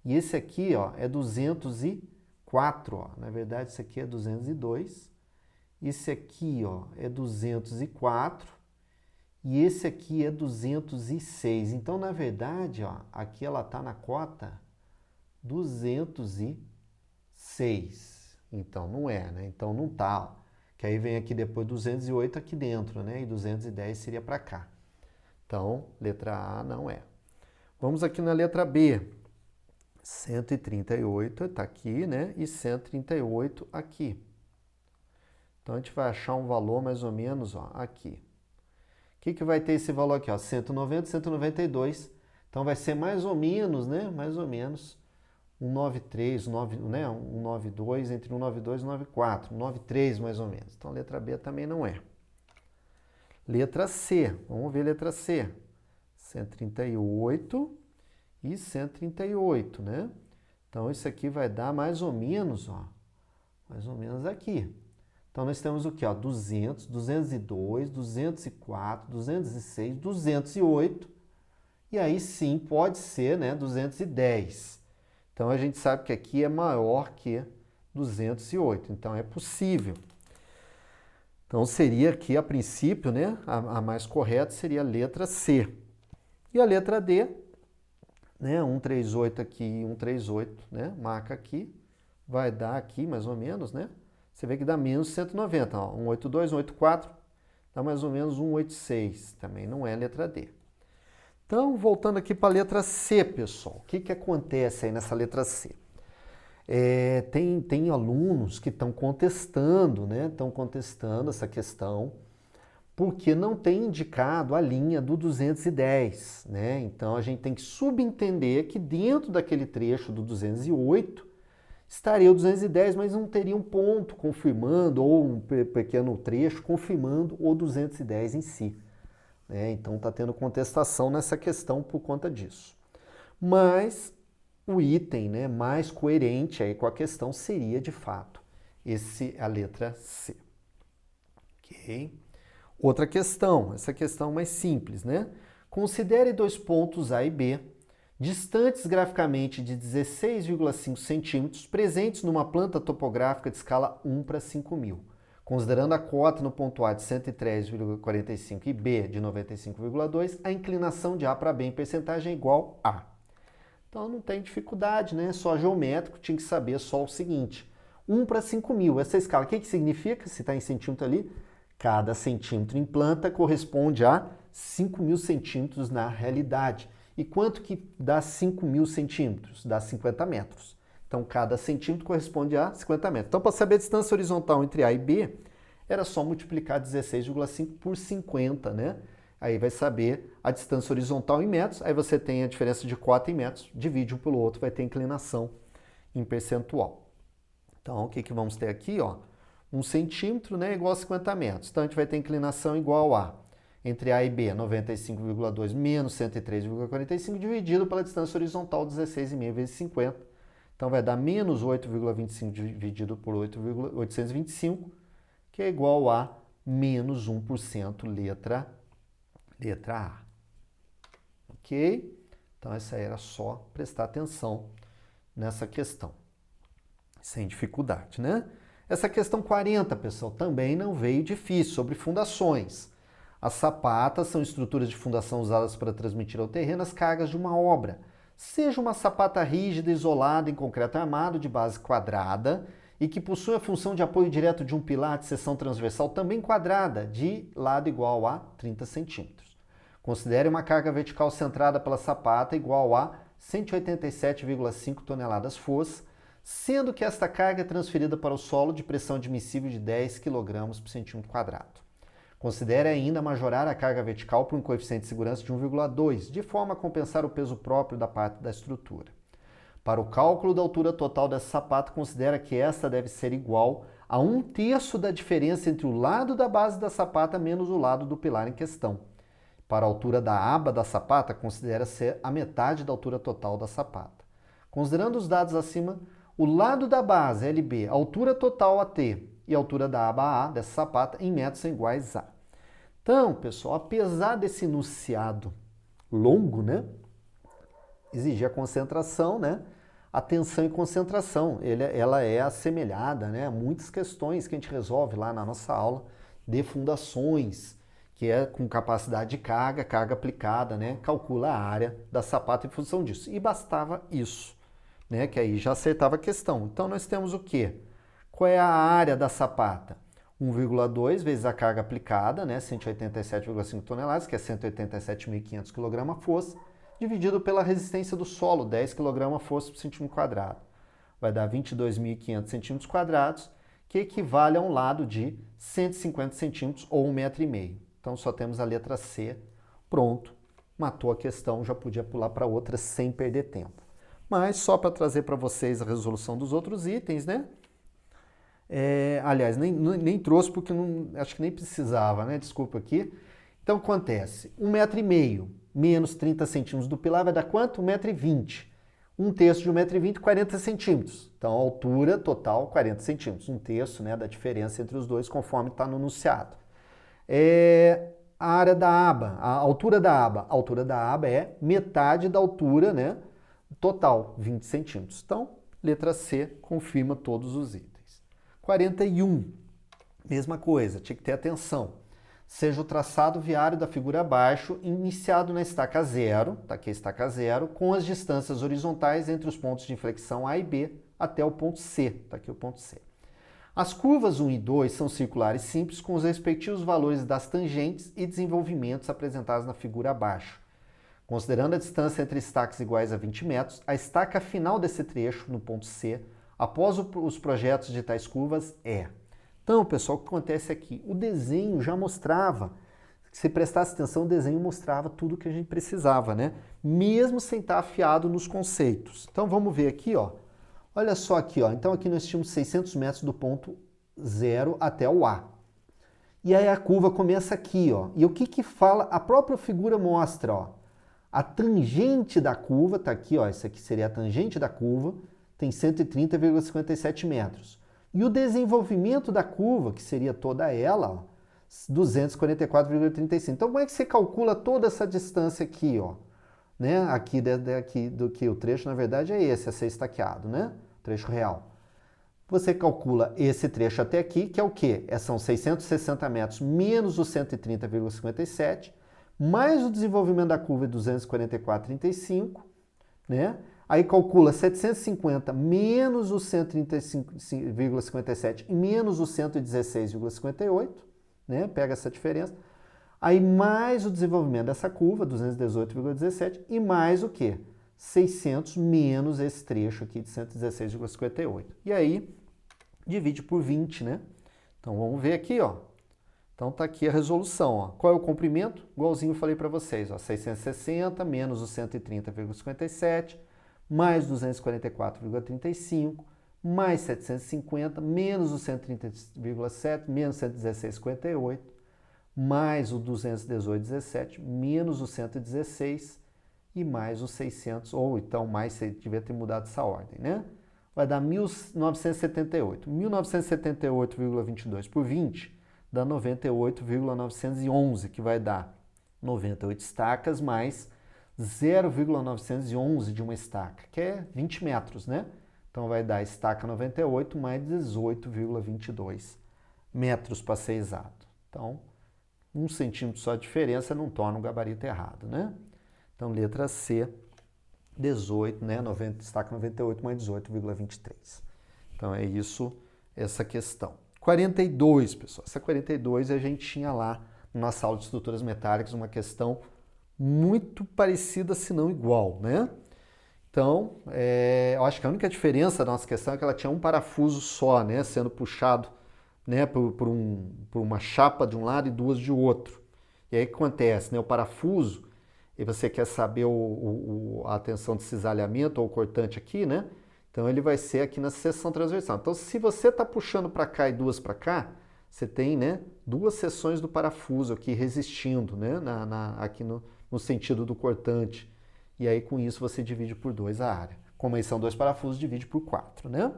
E esse aqui, ó, é 204, ó. Na verdade, esse aqui é 202. Esse aqui, ó, é 204. E esse aqui é 206. Então, na verdade, ó, aqui ela está na cota 206. Então, não é, né? Então, não tá, ó. Que aí vem aqui depois 208 aqui dentro, né? E 210 seria para cá. Então, letra A não é. Vamos aqui na letra B. 138 está aqui, né? E 138 aqui. Então, a gente vai achar um valor mais ou menos, ó, aqui. O que vai ter esse valor aqui? Ó, 190, 192. Então, vai ser mais ou menos, né? Mais ou menos 193, 192, entre 192 e 194. 193, mais ou menos. Então, a letra B também não é. Letra C. Vamos ver letra C. 138 e 138, né? Então, isso aqui vai dar mais ou menos, ó, mais ou menos aqui. Então, nós temos o quê? Ó, 200, 202, 204, 206, 208. E aí sim, pode ser, né, 210. Então, a gente sabe que aqui é maior que 208. Então, é possível. Então, seria aqui, a princípio, né, a mais correta seria a letra C. E a letra D, né, 138 aqui, 138, né, marca aqui. Vai dar aqui, mais ou menos, né? Você vê que dá menos 190, ó, 182, 184, dá mais ou menos 186, também não é letra D. Então, voltando aqui para a letra C, pessoal, o que acontece aí nessa letra C? Tem alunos que estão contestando, né? Estão contestando essa questão, porque não tem indicado a linha do 210, né? Então, a gente tem que subentender que dentro daquele trecho do 208, estaria o 210, mas não teria um ponto confirmando, ou um pequeno trecho confirmando o 210 em si. Então está tendo contestação nessa questão por conta disso. Mas o item, né, mais coerente aí com a questão seria, de fato, a letra C. Ok? Outra questão, essa questão mais simples, né? Considere dois pontos A e B, distantes graficamente de 16,5 centímetros, presentes numa planta topográfica de escala 1 para 5.000. Considerando a cota no ponto A de 103,45 e B de 95,2, a inclinação de A para B em percentagem é igual a. Então não tem dificuldade, né? Só geométrico, tinha que saber só o seguinte. 1 para 5.000, essa escala, o que significa? Se está em centímetro ali, cada centímetro em planta corresponde a 5.000 centímetros na realidade. E quanto que dá 5.000 centímetros? Dá 50 metros. Então, cada centímetro corresponde a 50 metros. Então, para saber a distância horizontal entre A e B, era só multiplicar 16,5 por 50, né? Aí vai saber a distância horizontal em metros, aí você tem a diferença de cota em metros, divide um pelo outro, vai ter inclinação em percentual. Então, o que vamos ter aqui? Ó? 1 centímetro, né, igual a 50 metros. Então, a gente vai ter inclinação igual a entre A e B, 95,2 menos 103,45, dividido pela distância horizontal, 16,5 vezes 50. Então vai dar menos 8,25 dividido por 825, que é igual a menos 1%, letra A. Ok? Então essa era só prestar atenção nessa questão, sem dificuldade, né? Essa questão 40, pessoal, também não veio difícil, sobre fundações. As sapatas são estruturas de fundação usadas para transmitir ao terreno as cargas de uma obra. Seja uma sapata rígida, isolada em concreto armado, de base quadrada, e que possui a função de apoio direto de um pilar de seção transversal também quadrada, de lado igual a 30 centímetros. Considere uma carga vertical centrada pela sapata igual a 187,5 toneladas força, sendo que esta carga é transferida para o solo de pressão admissível de 10 kg por centímetro quadrado. Considere ainda majorar a carga vertical por um coeficiente de segurança de 1,2, de forma a compensar o peso próprio da parte da estrutura. Para o cálculo da altura total dessa sapata, considera que esta deve ser igual a 1/3 da diferença entre o lado da base da sapata menos o lado do pilar em questão. Para a altura da aba da sapata, considera ser a metade da altura total da sapata. Considerando os dados acima, o lado da base, LB, a altura total AT e a altura da aba A dessa sapata em metros são iguais a. Então, pessoal, apesar desse enunciado longo, né, exigir a concentração, né, atenção e concentração. Ela é assemelhada, né, a muitas questões que a gente resolve lá na nossa aula de fundações, que é com capacidade de carga, carga aplicada, né, calcula a área da sapata em função disso. E bastava isso, né, que aí já acertava a questão. Então nós temos o quê? Qual é a área da sapata? 1,2 vezes a carga aplicada, né, 187,5 toneladas, que é 187.500 kg-força, dividido pela resistência do solo, 10 kg-força por centímetro quadrado. Vai dar 22.500 centímetros quadrados, que equivale a um lado de 150 centímetros ou 1,5 m. Então só temos a letra C. Pronto, matou a questão, já podia pular para outra sem perder tempo. Mas só para trazer para vocês a resolução dos outros itens, né? Aliás, nem trouxe porque acho que nem precisava, né? Desculpa aqui. Então acontece, 1,5 m menos 30 centímetros do pilar vai dar quanto? 1,20 m. 1/3 de 1,20 m, 40 centímetros. Então a altura total, 40 centímetros. 1/3, né, da diferença entre os dois, conforme está no enunciado. A área da aba, a altura da aba. A altura da aba é metade da altura, né, total, 20 centímetros. Então, letra C confirma todos os itens. 41, mesma coisa, tinha que ter atenção. Seja o traçado viário da figura abaixo, iniciado na estaca 0, tá aqui a estaca 0, com as distâncias horizontais entre os pontos de inflexão A e B até o ponto C, tá aqui o ponto C. As curvas 1 e 2 são circulares simples com os respectivos valores das tangentes e desenvolvimentos apresentados na figura abaixo. Considerando a distância entre estacas iguais a 20 metros, a estaca final desse trecho, no ponto C, após os projetos de tais curvas, é. Então, pessoal, o que acontece aqui? O desenho já mostrava, se prestasse atenção, o desenho mostrava tudo o que a gente precisava, né? Mesmo sem estar afiado nos conceitos. Então, vamos ver aqui, ó. Olha só aqui, ó. Então, aqui nós tínhamos 600 metros do ponto 0 até o A. E aí a curva começa aqui, ó. E o que que fala? A própria figura mostra, ó. A tangente da curva, tá aqui, ó. Essa aqui seria a tangente da curva, tem 130,57 metros. E o desenvolvimento da curva, que seria toda ela, ó, 244,35. Então, como é que você calcula toda essa distância aqui, ó? Né? Aqui do que o trecho, na verdade, é esse, a ser estaqueado, né? Trecho real. Você calcula esse trecho até aqui, que é o quê? São 660 metros menos os 130,57, mais o desenvolvimento da curva de 244,35, né? Aí calcula 750 menos os 135,57 e menos os 116,58, né? Pega essa diferença. Aí mais o desenvolvimento dessa curva, 218,17, e mais o quê? 600 menos esse trecho aqui de 116,58. E aí divide por 20, né? Então vamos ver aqui, ó. Então tá aqui a resolução, ó. Qual é o comprimento? Igualzinho eu falei para vocês, ó, 660 menos os 130,57, mais 244,35, mais 750, menos os 130,7, menos 116,58, mais o 218,17, menos o 116 e mais o 600, ou então mais, você devia ter mudado essa ordem, né? Vai dar 1978. 1978,22 por 20 dá 98,911, que vai dar 98 estacas mais 0,911 de uma estaca, que é 20 metros, né? Então vai dar estaca 98 mais 18,22 metros para ser exato. Então, 1 centímetro só de diferença não torna o gabarito errado, né? Então, letra C, 18, né? 90, estaca 98 mais 18,23. Então, é isso, essa questão. 42, pessoal. Essa 42 a gente tinha lá na nossa aula de estruturas metálicas uma questão muito parecida, se não igual, né? Então, eu acho que a única diferença da nossa questão é que ela tinha um parafuso só, né? Sendo puxado, né, por uma chapa de um lado e duas de outro. E aí o que acontece? Né? O parafuso, e você quer saber a tensão de cisalhamento ou cortante aqui, né? Então ele vai ser aqui na seção transversal. Então se você está puxando para cá e duas para cá, você tem, né, duas seções do parafuso aqui resistindo, né, aqui no sentido do cortante. E aí com isso você divide por 2 a área. Como aí são 2 parafusos, divide por 4, né?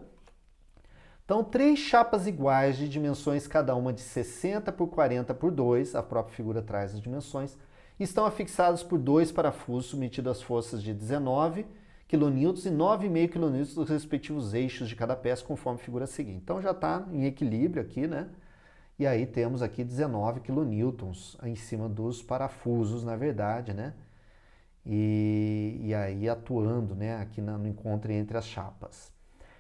Então, 3 chapas iguais de dimensões cada uma de 60 por 40 por 2, a própria figura traz as dimensões, estão afixadas por 2 parafusos submetidos às forças de 19 kN e 9,5 kN dos respectivos eixos de cada peça, conforme a figura a seguir. Então, já está em equilíbrio aqui, né? E aí temos aqui 19 kN em cima dos parafusos, na verdade, né? E aí atuando, né, aqui no encontro entre as chapas.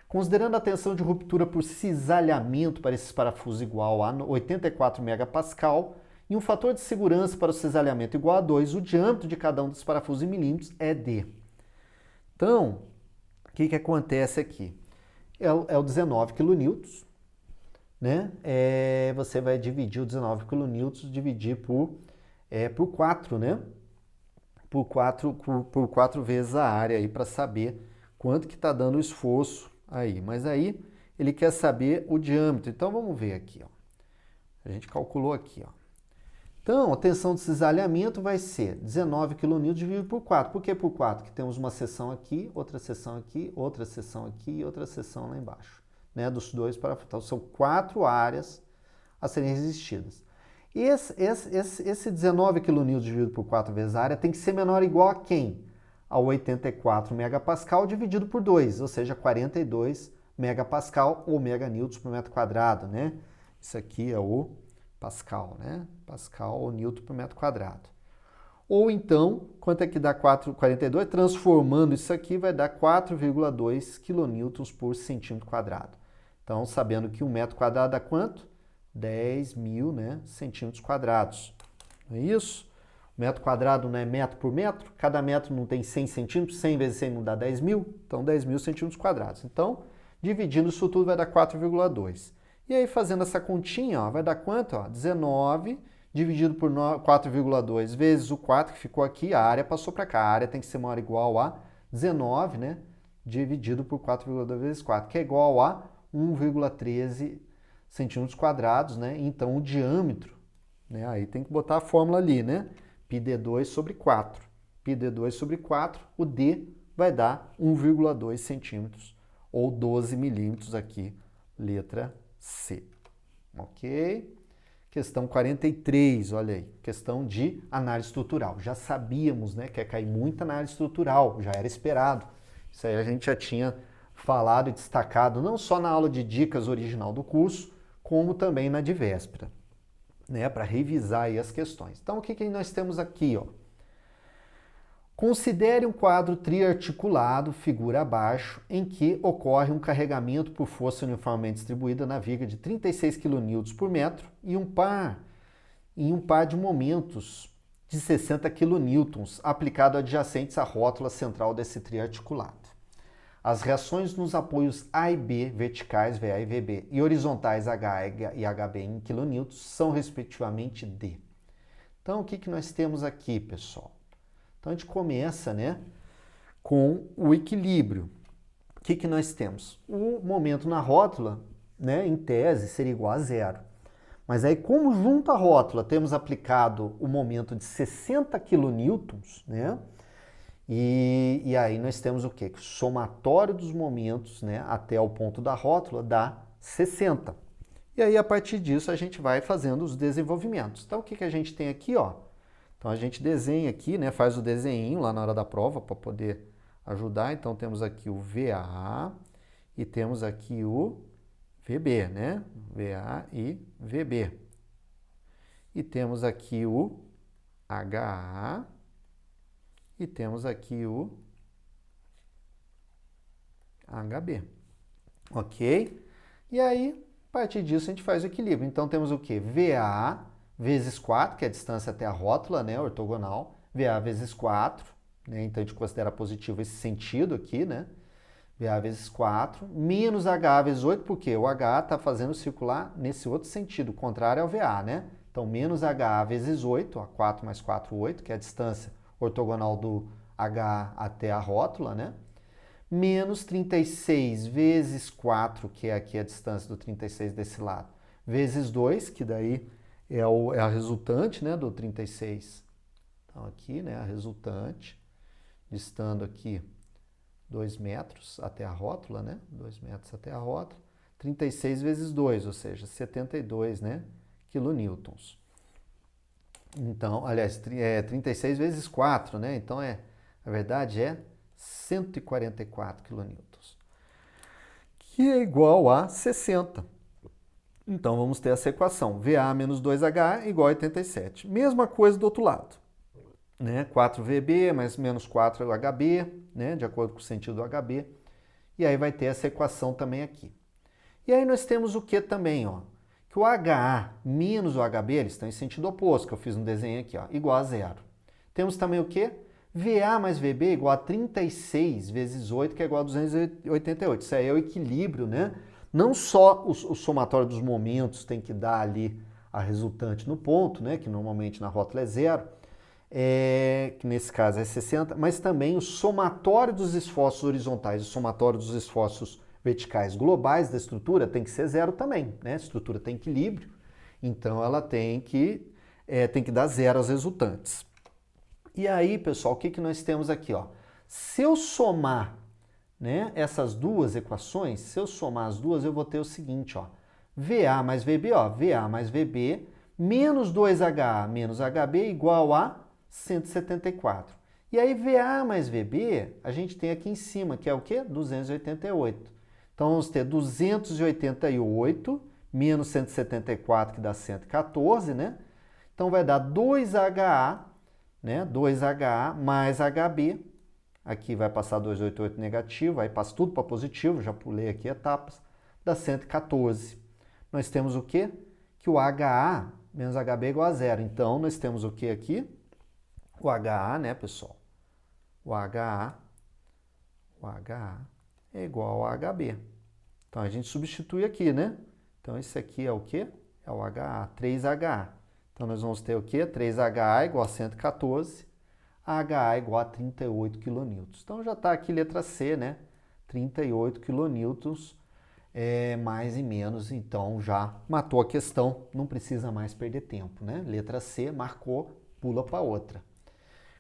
Considerando a tensão de ruptura por cisalhamento para esses parafusos igual a 84 megapascal e um fator de segurança para o cisalhamento igual a 2, o diâmetro de cada um dos parafusos em milímetros é D. Então, o que acontece aqui? É o 19 kN, né? Você vai dividir o 19 kN, dividir por 4, né? Por 4 vezes a área aí para saber quanto que está dando o esforço aí. Mas aí ele quer saber o diâmetro. Então vamos ver aqui, ó. A gente calculou aqui, ó. Então a tensão de cisalhamento vai ser 19 kN dividido por 4. Por que por 4? Porque temos uma seção aqui, outra seção aqui, outra seção aqui e outra seção lá embaixo, né? Dos 2 parafusos. Então são 4 áreas a serem resistidas. Esse 19 kN dividido por 4 vezes a área tem que ser menor ou igual a quem? A 84 megapascal dividido por 2, ou seja, 42 megapascal ou meganewtons por metro quadrado, né? Isso aqui é o pascal, né? Pascal ou newton por metro quadrado. Ou então, quanto é que dá 42? Transformando isso aqui vai dar 4,2 kN por centímetro quadrado. Então, sabendo que 1 metro quadrado dá quanto? 10.000, né, centímetros quadrados. Não é isso? O metro quadrado não é metro por metro? Cada metro não tem 100 centímetros? 100 vezes 100 não dá 10.000? Então, 10.000 centímetros quadrados. Então, dividindo isso tudo vai dar 4,2. E aí, fazendo essa continha, ó, vai dar quanto? Ó, 19 dividido por 4,2 vezes o 4 que ficou aqui, a área passou para cá. A área tem que ser maior ou igual a 19, né, dividido por 4,2 vezes 4, que é igual a 1,13 centímetros quadrados, né? Então o diâmetro, né? Aí tem que botar a fórmula ali, né? πd2 sobre 4. πd2 sobre 4, o D vai dar 1,2 centímetros ou 12 milímetros aqui, letra C. Ok? Questão 43, olha aí, questão de análise estrutural. Já sabíamos, né, que ia cair muita análise estrutural, já era esperado. Isso aí a gente já tinha falado e destacado não só na aula de dicas original do curso, como também na de véspera, né, para revisar aí as questões. Então, o que nós temos aqui, ó? Considere um quadro triarticulado, figura abaixo, em que ocorre um carregamento por força uniformemente distribuída na viga de 36 kN por metro e um par de momentos de 60 kN aplicado adjacentes à rótula central desse triarticulado. As reações nos apoios A e B, verticais, VA e VB, e horizontais H e HB em kN são respectivamente D. Então, o que nós temos aqui, pessoal? Então, a gente começa, né, com o equilíbrio. O que nós temos? O momento na rótula, né, em tese, seria igual a 0. Mas aí, como junto à rótula temos aplicado o momento de 60 kN, né? E aí nós temos o quê? Que o somatório dos momentos, né, até o ponto da rótula dá 60. E aí, a partir disso, a gente vai fazendo os desenvolvimentos. Então, o que a gente tem aqui, ó? Então, a gente desenha aqui, né, faz o desenho lá na hora da prova para poder ajudar. Então, temos aqui o VA e temos aqui o VB, né? VA e VB. E temos aqui o HA e temos aqui o HB. Ok? E aí, a partir disso, a gente faz o equilíbrio. Então, temos o quê? VA vezes 4, que é a distância até a rótula, né? Ortogonal. VA vezes 4, né? Então, a gente considera positivo esse sentido aqui, né? VA vezes 4, menos HA vezes 8, porque o HA está fazendo circular nesse outro sentido, contrário ao VA, né? Então, menos HA vezes 8, ó, 4 mais 4, 8, que é a distância ortogonal do HA até a rótula, né? Menos 36 vezes 4, que é aqui a distância do 36 desse lado, vezes 2, que daí é a resultante, né, do 36. Então, aqui, né, a resultante, distando aqui 2 metros até a rótula, né? 2 metros até a rótula. 36 vezes 2, ou seja, 72, né? Kilonewtons. Então, aliás, 36 vezes 4, né? Então, na verdade, é 144 kilonewtons, que é igual a 60. Então, vamos ter essa equação. VA menos 2HA igual a 87. Mesma coisa do outro lado. Né? 4VB mais menos 4HB, né? De acordo com o sentido do HB. E aí vai ter essa equação também aqui. E aí nós temos o que também, ó? Que o HA menos o HB, eles estão em sentido oposto, que eu fiz no desenho aqui, ó, igual a zero. Temos também o que? VA mais VB igual a 36 vezes 8, que é igual a 288. Isso aí é o equilíbrio, né? Não só o somatório dos momentos tem que dar ali a resultante no ponto, né? Que normalmente na rótula é zero. Que nesse caso é 60, mas também o somatório dos esforços horizontais e o somatório dos esforços verticais globais da estrutura tem que ser zero também, né? A estrutura tem equilíbrio, então ela tem que dar zero aos resultantes. E aí, pessoal, o que nós temos aqui, ó? Se eu somar, né, essas duas equações, se eu somar as duas, eu vou ter o seguinte, ó. VA mais VB, ó, VA mais VB menos 2HA menos HB igual a 174. E aí, VA mais VB, a gente tem aqui em cima, que é o quê? 288. Então, vamos ter 288 menos 174, que dá 114, né? Então, vai dar 2HA, né? 2HA mais HB. Aqui vai passar 288 negativo, aí passa tudo para positivo, já pulei aqui etapas, dá 114. Nós temos o quê? Que o HA menos HB é igual a zero. Então, nós temos o quê aqui? O HA, né, pessoal? O HA é igual a HB. Então, a gente substitui aqui, né? Então, esse aqui é o quê? É o HA, 3HA. Então, nós vamos ter o quê? 3HA igual a 114, HA igual a 38 kN. Então, já está aqui letra C, né? 38 kN, mais e menos. Então, já matou a questão, não precisa mais perder tempo, né? Letra C, marcou, pula para outra.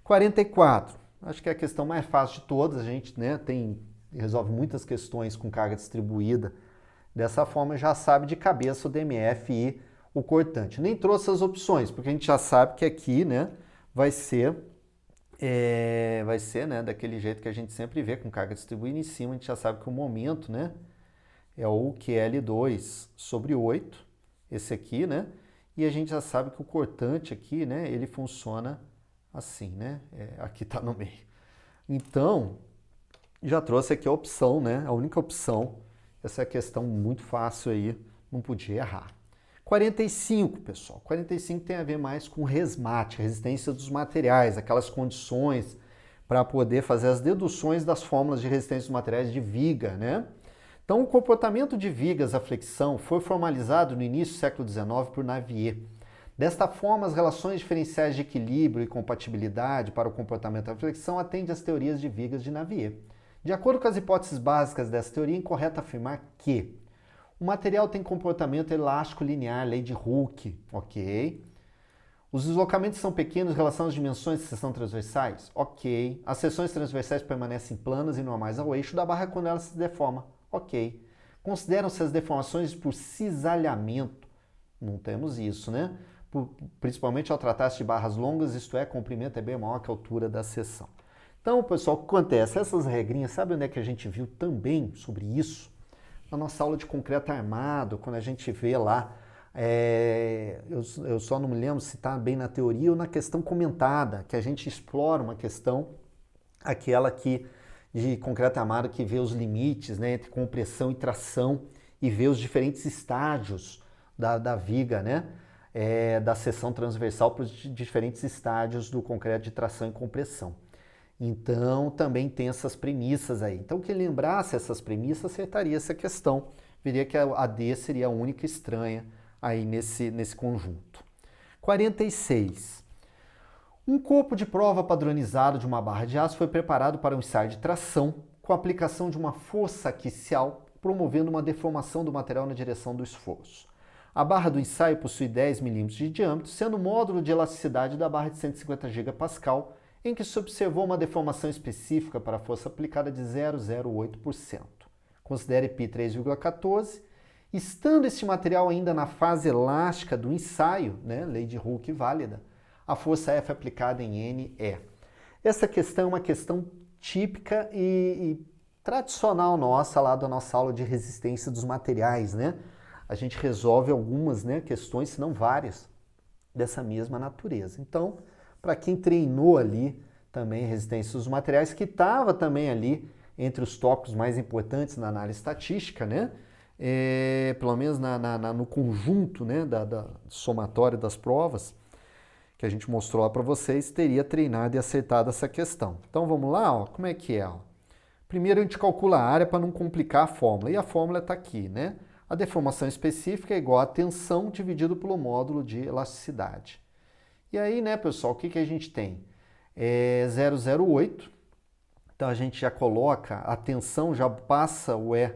44. Acho que é a questão mais fácil de todas. A gente, né, resolve muitas questões com carga distribuída. Dessa forma, já sabe de cabeça o DMF e o cortante. Nem trouxe as opções, porque a gente já sabe que aqui, né, vai ser, né, daquele jeito que a gente sempre vê, com carga distribuída em cima. A gente já sabe que o momento, né, é o QL2 sobre 8, esse aqui, né? E a gente já sabe que o cortante aqui, né, ele funciona assim, né? Aqui está no meio. Então, já trouxe aqui a opção, né? A única opção. Essa é a questão muito fácil aí, não podia errar. 45, pessoal. 45 tem a ver mais com resmate, resistência dos materiais, aquelas condições para poder fazer as deduções das fórmulas de resistência dos materiais de viga, né? Então, o comportamento de vigas à flexão foi formalizado no início do século XIX por Navier. Desta forma, as relações diferenciais de equilíbrio e compatibilidade para o comportamento da flexão atendem às teorias de vigas de Navier. De acordo com as hipóteses básicas dessa teoria, é incorreto afirmar que O material tem comportamento elástico linear, lei de Hooke, ok. Os deslocamentos são pequenos em relação às dimensões de seção transversais, ok. As seções transversais permanecem planas e normais ao eixo da barra quando ela se deforma, ok. Consideram-se as deformações por cisalhamento, não temos isso, né? Principalmente ao tratar-se de barras longas, isto é, comprimento é bem maior que a altura da seção. Então, pessoal, o que acontece? Essas regrinhas, sabe onde é que a gente viu também sobre isso? Na nossa aula de concreto armado, quando a gente vê lá, eu só não me lembro se está bem na teoria ou na questão comentada, que a gente explora uma questão, aquela que de concreto armado, que vê os limites, né, entre compressão e tração e vê os diferentes estágios da viga, né, da seção transversal para os diferentes estágios do concreto de tração e compressão. Então, também tem essas premissas aí. Então, quem lembrasse essas premissas acertaria essa questão. Veria que a D seria a única estranha aí nesse conjunto. 46. Um corpo de prova padronizado de uma barra de aço foi preparado para um ensaio de tração com a aplicação de uma força axial, promovendo uma deformação do material na direção do esforço. A barra do ensaio possui 10 mm de diâmetro, sendo o módulo de elasticidade da barra de 150 GPa, em que se observou uma deformação específica para a força aplicada de 0,08%. Considere π 3,14. Estando este material ainda na fase elástica do ensaio, né, lei de Hooke válida, a força F aplicada em N é. Essa questão é uma questão típica e tradicional nossa lá da nossa aula de resistência dos materiais, né? A gente resolve algumas, né, questões, se não várias, dessa mesma natureza. Então, para quem treinou ali também resistência dos materiais, que estava também ali entre os tópicos mais importantes na análise estatística, né? Pelo menos no conjunto, né, da somatória das provas, que a gente mostrou lá para vocês, teria treinado e acertado essa questão. Então vamos lá, ó, como é que é? Ó? Primeiro a gente calcula a área para não complicar a fórmula, e a fórmula está aqui, né? A deformação específica é igual a tensão dividido pelo módulo de elasticidade. E aí, né, pessoal, o que a gente tem? 0,08, então a gente já coloca, a tensão já passa o E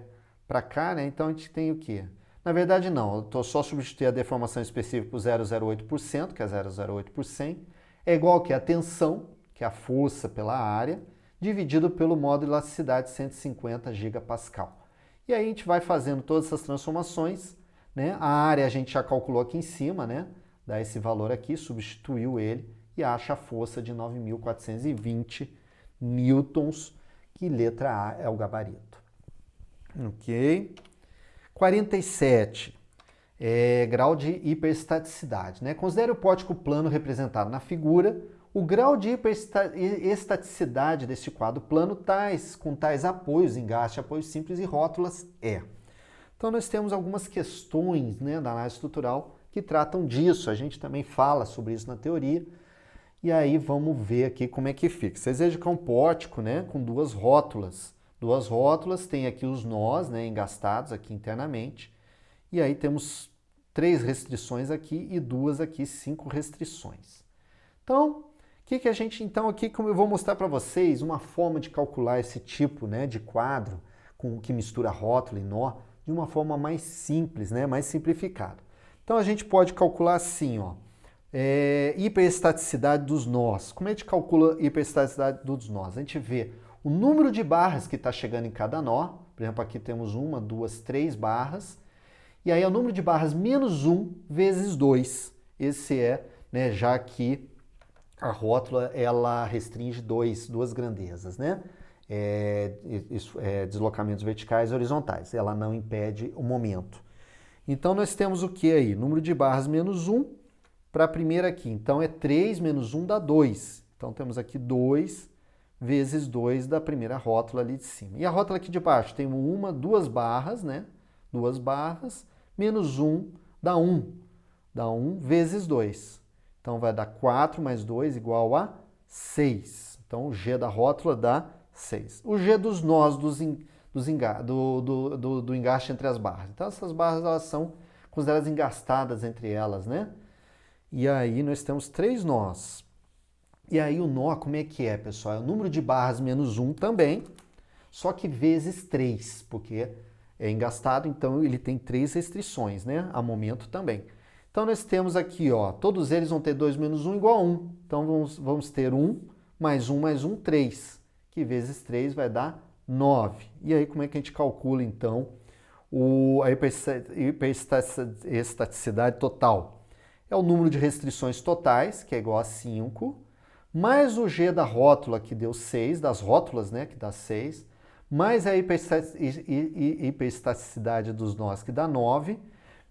para cá, né? Então a gente tem o quê? Na verdade não, eu estou só substituir a deformação específica por 0,08%, que é 0,08 por 100, é igual que a tensão, que é a força pela área, dividido pelo módulo de elasticidade 150 GPa. E aí a gente vai fazendo todas essas transformações, né? A área a gente já calculou aqui em cima, né? Dá esse valor aqui, substituiu ele e acha a força de 9.420 newtons, que letra A é o gabarito. Ok? 47. Grau de hiperestaticidade, né? Considere o pórtico plano representado na figura. O grau de hiperestaticidade deste quadro plano com tais apoios, engaste, apoios simples e rótulas é. Então nós temos algumas questões, né, da análise estrutural que tratam disso. A gente também fala sobre isso na teoria. E aí vamos ver aqui como é que fica. Vocês vejam que é um pórtico, né, com duas rótulas. Duas rótulas, tem aqui os nós, né, engastados aqui internamente. E aí temos 3 restrições aqui e 2 aqui, 5 restrições. Então, aqui como eu vou mostrar para vocês uma forma de calcular esse tipo, né, de quadro que mistura rótula e nó de uma forma mais simples, né, mais simplificada. Então a gente pode calcular assim, ó, hiperestaticidade dos nós. Como é que a gente calcula a hiperestaticidade dos nós? A gente vê o número de barras que está chegando em cada nó. Por exemplo, aqui temos 1, 2, 3 barras. E aí é o número de barras menos 1 vezes 2. Esse é, né, já que a rótula ela restringe duas grandezas, né? Deslocamentos verticais e horizontais. Ela não impede o momento. Então nós temos o que aí? Número de barras menos 1 para a primeira aqui. Então é 3 menos 1 dá 2. Então temos aqui 2 vezes 2 da primeira rótula ali de cima. E a rótula aqui de baixo tem 2 barras, né? 2 barras, menos 1 dá 1. Dá 1 vezes 2. Então vai dar 4 mais 2 igual a 6. Então o G da rótula dá 6. O G dos nós do engaste entre as barras. Então essas barras elas são consideradas engastadas entre elas, né? E aí nós temos 3 nós. E aí o nó, como é que é, pessoal? É o número de barras menos 1 também, só que vezes 3, porque é engastado, então ele tem 3 restrições, né? A momento também. Então nós temos aqui, ó, todos eles vão ter 2 menos 1 igual a 1. Então vamos ter 1 mais 1, 3, que vezes 3 vai dar 9. E aí como é que a gente calcula então a hiperestaticidade total? É o número de restrições totais, que é igual a 5, mais o G da rótula, que deu 6, das rótulas, né, que dá 6, mais a hiperestaticidade dos nós, que dá 9,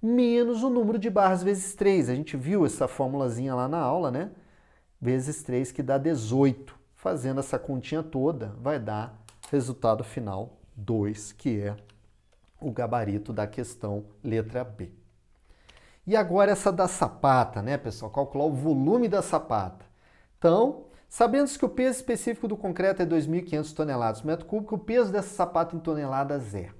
menos o número de barras vezes 3. A gente viu essa formulazinha lá na aula, né? Vezes 3, que dá 18. Fazendo essa continha toda, vai dar resultado final 2, que é o gabarito da questão letra B. E agora essa da sapata, né, pessoal? Calcular o volume da sapata. Então, sabendo que o peso específico do concreto é 2.500 toneladas por metro cúbico, o peso dessa sapata em toneladas é.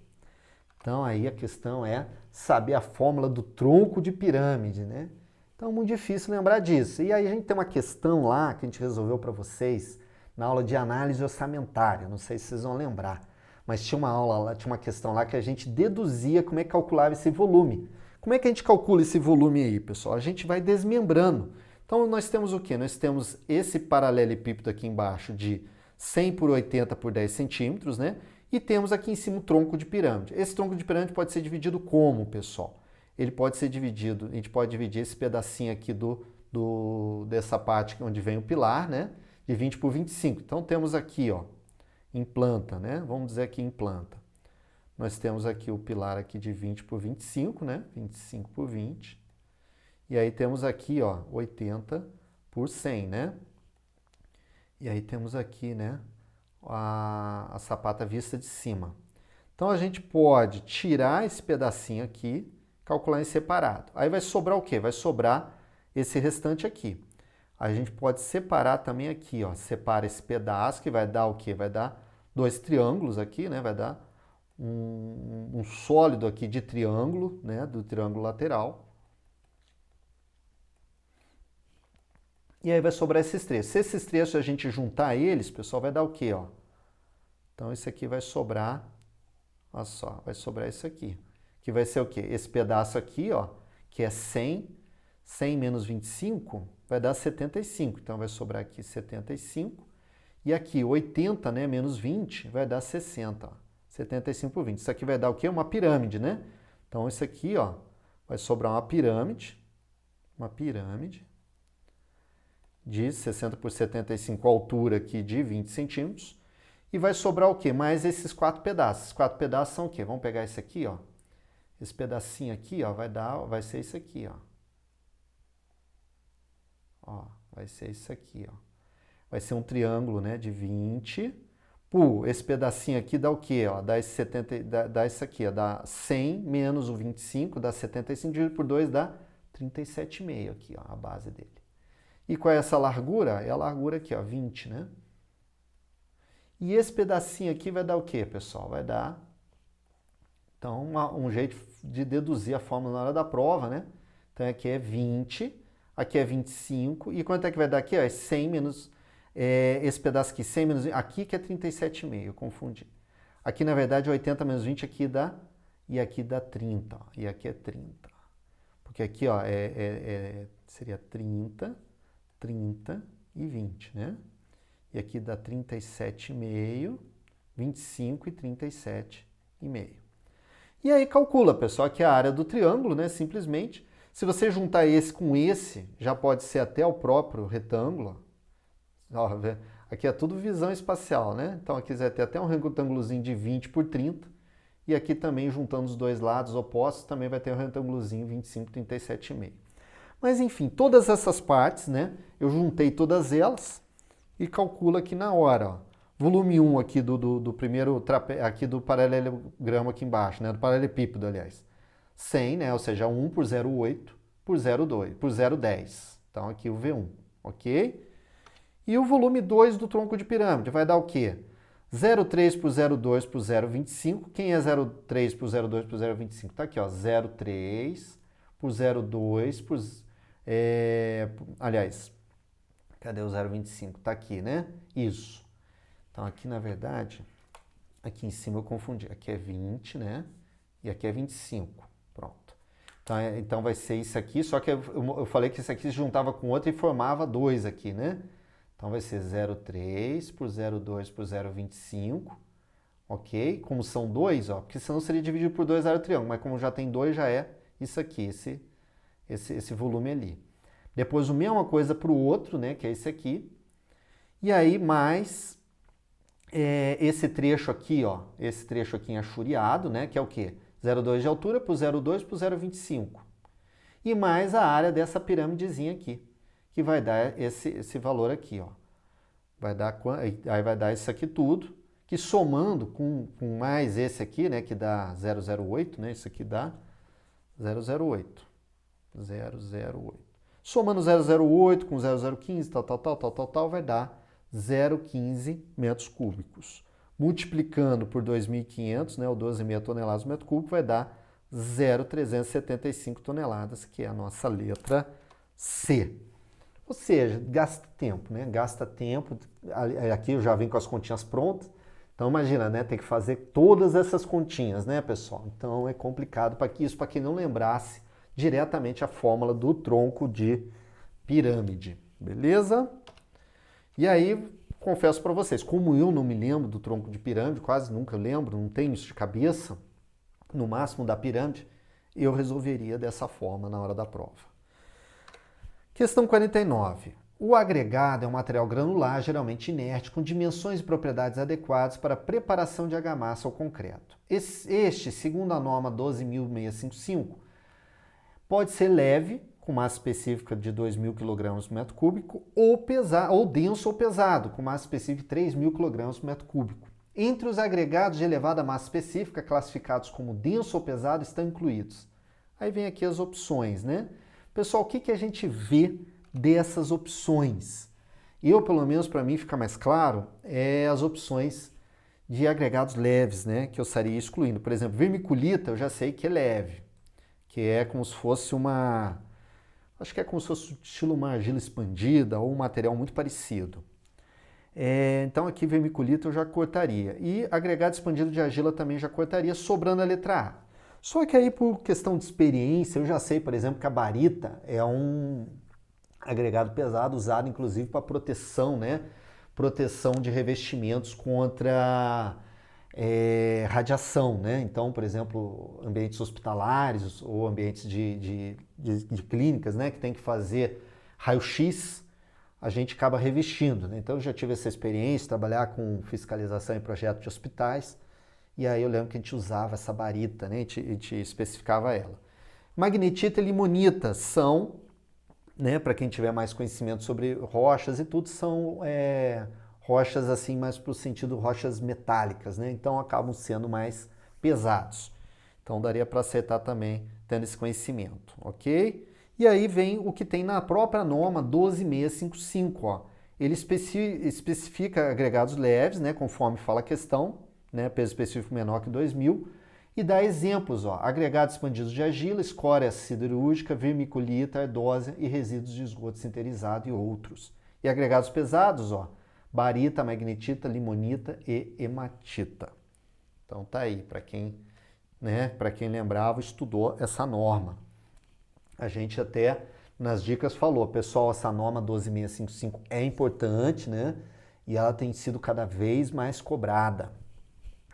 Então, aí a questão é saber a fórmula do tronco de pirâmide, né? Então, muito difícil lembrar disso. E aí a gente tem uma questão lá que a gente resolveu para vocês na aula de análise orçamentária. Não sei se vocês vão lembrar, mas tinha uma aula lá, tinha uma questão lá que a gente deduzia como é que calculava esse volume. Como é que a gente calcula esse volume aí, pessoal? A gente vai desmembrando. Então, nós temos o quê? Nós temos esse paralelepípedo aqui embaixo de 100 por 80 por 10 centímetros, né? E temos aqui em cima o tronco de pirâmide. Esse tronco de pirâmide pode ser dividido como, pessoal? Ele pode ser dividido, a gente pode dividir esse pedacinho aqui dessa parte onde vem o pilar, né? De 20 por 25. Então temos aqui, ó, em planta, né? Vamos dizer aqui em planta. Nós temos aqui o pilar aqui de 20 por 25, né? 25 por 20. E aí temos aqui, ó, 80 por 100, né? E aí temos aqui, né, a sapata vista de cima. Então a gente pode tirar esse pedacinho aqui, calcular em separado. Aí vai sobrar o quê? Vai sobrar esse restante aqui. A gente pode separar também aqui, ó. Separa esse pedaço que vai dar o quê? Vai dar 2 triângulos aqui, né? Vai dar um sólido aqui de triângulo, né? Do triângulo lateral. E aí vai sobrar esses trechos. Se esses trechos a gente juntar eles, pessoal, vai dar o quê, ó? Então esse aqui vai sobrar, olha só, vai sobrar isso aqui. Que vai ser o quê? Esse pedaço aqui, ó, que é 100, 100 menos 25, vai dar 75. Então vai sobrar aqui 75. E aqui 80, né, menos 20, vai dar 60, ó. 75 por 20. Isso aqui vai dar o quê? Uma pirâmide, né? Então isso aqui, ó, vai sobrar uma pirâmide de 60 por 75, altura aqui de 20 centímetros. E vai sobrar o quê? Mais esses 4 pedaços. Esses 4 pedaços são o quê? Vamos pegar esse aqui, ó. Esse pedacinho aqui, ó, vai ser isso aqui, ó. Ó, vai ser isso aqui, ó. Vai ser um triângulo, né, de 20. Esse pedacinho aqui dá o quê, ó? Dá esse 70, dá isso aqui, ó, dá 100 menos o 25, dá 75 dividido por 2 dá 37,5 aqui, ó, a base dele. E qual é essa largura? É a largura aqui, ó, 20, né? E esse pedacinho aqui vai dar o quê, pessoal? Vai dar, então, um jeito de deduzir a fórmula na hora da prova, né? Então, aqui é 20, aqui é 25, e quanto é que vai dar aqui? Ó, é 100 menos, esse pedaço aqui, 100 menos 20, aqui que é 37,5, eu confundi. Aqui, na verdade, 80 menos 20, aqui dá, e aqui dá 30, ó, e aqui é 30. Porque aqui, ó, seria 30, 30 e 20, né? E aqui dá 37,5, 25 e 37,5. E aí calcula, pessoal, aqui é a área do triângulo, né? Simplesmente. Se você juntar esse com esse, já pode ser até o próprio retângulo. Ó, aqui é tudo visão espacial, né? Então aqui vai ter até um retângulozinho de 20 por 30. E aqui também, juntando os dois lados opostos, também vai ter um retângulozinho 25, 37,5. Mas enfim, todas essas partes, né? Eu juntei todas elas e calculo aqui na hora, ó. Volume 1 aqui do primeiro aqui do paralelogramo aqui embaixo, né? Do paralelepípedo, aliás. 100, né? Ou seja, 1 por 0,8 por 0,2 por 0,10. Então aqui o V1, ok? E o volume 2 do tronco de pirâmide vai dar o quê? 0,3 por 0,2 por 0,25. Quem é 0,3 por 0,2 por 0,25? Tá aqui, ó. 0,3 por 0,2 por... aliás, cadê o 0,25? Tá aqui, né? Isso. Então aqui, na verdade, aqui em cima eu confundi. Aqui é 20, né? e aqui é 25. Pronto. Então vai ser isso aqui, só que eu falei que isso aqui se juntava com outro e formava 2 aqui, né? Então vai ser 0,3 por 0,2 por 0,25, ok? Como são 2, ó, porque senão seria dividido por 2 era o triângulo, mas como já tem 2, já é isso aqui, esse volume ali. Depois a mesma coisa para o outro, né, que é esse aqui. E aí mais esse trecho aqui, ó, esse trecho aqui enxuriado, né, que é o quê? 0,2 de altura por 0,2 por 0,25. E mais a área dessa pirâmidezinha aqui, que vai dar esse valor aqui, ó. Aí vai dar isso aqui tudo, que somando com mais esse aqui, né, que dá 008, né, isso aqui dá 008. 008. Somando 008 com 0015, tal, vai dar 0,15 metros cúbicos. Multiplicando por 2.500, né, ou 12,5 toneladas por metro cúbico, vai dar 0,375 toneladas, que é a nossa letra C. Ou seja, gasta tempo, né? Gasta tempo. Aqui eu já vim com as continhas prontas. Então imagina, né? Tem que fazer todas essas continhas, né, pessoal? Então é complicado para quem não lembrasse diretamente a fórmula do tronco de pirâmide, beleza? E aí, confesso para vocês, como eu não me lembro do tronco de pirâmide, quase nunca lembro, não tenho isso de cabeça, no máximo da pirâmide, eu resolveria dessa forma na hora da prova. Questão 49. O agregado é um material granular, geralmente inerte, com dimensões e propriedades adequadas para a preparação de argamassa ou concreto. Este, segundo a norma 12.655, pode ser leve, com massa específica de 2.000 kg por metro cúbico, ou denso ou pesado, com massa específica de 3.000 kg por metro cúbico. Entre os agregados de elevada massa específica, classificados como denso ou pesado, estão incluídos. Aí vem aqui as opções, né? Pessoal, o que a gente vê dessas opções? Eu, pelo menos, para mim fica mais claro, as opções de agregados leves, né? Que eu estaria excluindo. Por exemplo, vermiculita, eu já sei que é leve, que é como se fosse acho que é como se fosse estilo uma argila expandida ou um material muito parecido. Então aqui vermiculita eu já cortaria. E agregado expandido de argila também já cortaria, sobrando a letra A. Só que aí por questão de experiência, eu já sei, por exemplo, que a barita é um agregado pesado usado inclusive para proteção, né? Proteção de revestimentos contra radiação, né? Então, por exemplo, ambientes hospitalares ou ambientes de clínicas, né, que tem que fazer raio-x, a gente acaba revestindo, né? Então, eu já tive essa experiência, trabalhar com fiscalização em projetos de hospitais, e aí eu lembro que a gente usava essa barita, né? A gente especificava ela. Magnetita e limonita são, né, para quem tiver mais conhecimento sobre rochas e tudo, são rochas assim mais para o sentido rochas metálicas, né? Então acabam sendo mais pesados. Então daria para acertar também tendo esse conhecimento, ok? E aí vem o que tem na própria norma 12655, ó. Ele especifica agregados leves, né, conforme fala a questão, né, peso específico menor que 2.000, e dá exemplos, ó, agregados expandidos de argila, escória siderúrgica, vermiculita, ardósia e resíduos de esgoto sinterizado e outros. E agregados pesados, ó, barita, magnetita, limonita e hematita. Então tá aí, para quem lembrava, estudou essa norma. A gente até nas dicas falou, pessoal, essa norma 12655 é importante, né? E ela tem sido cada vez mais cobrada.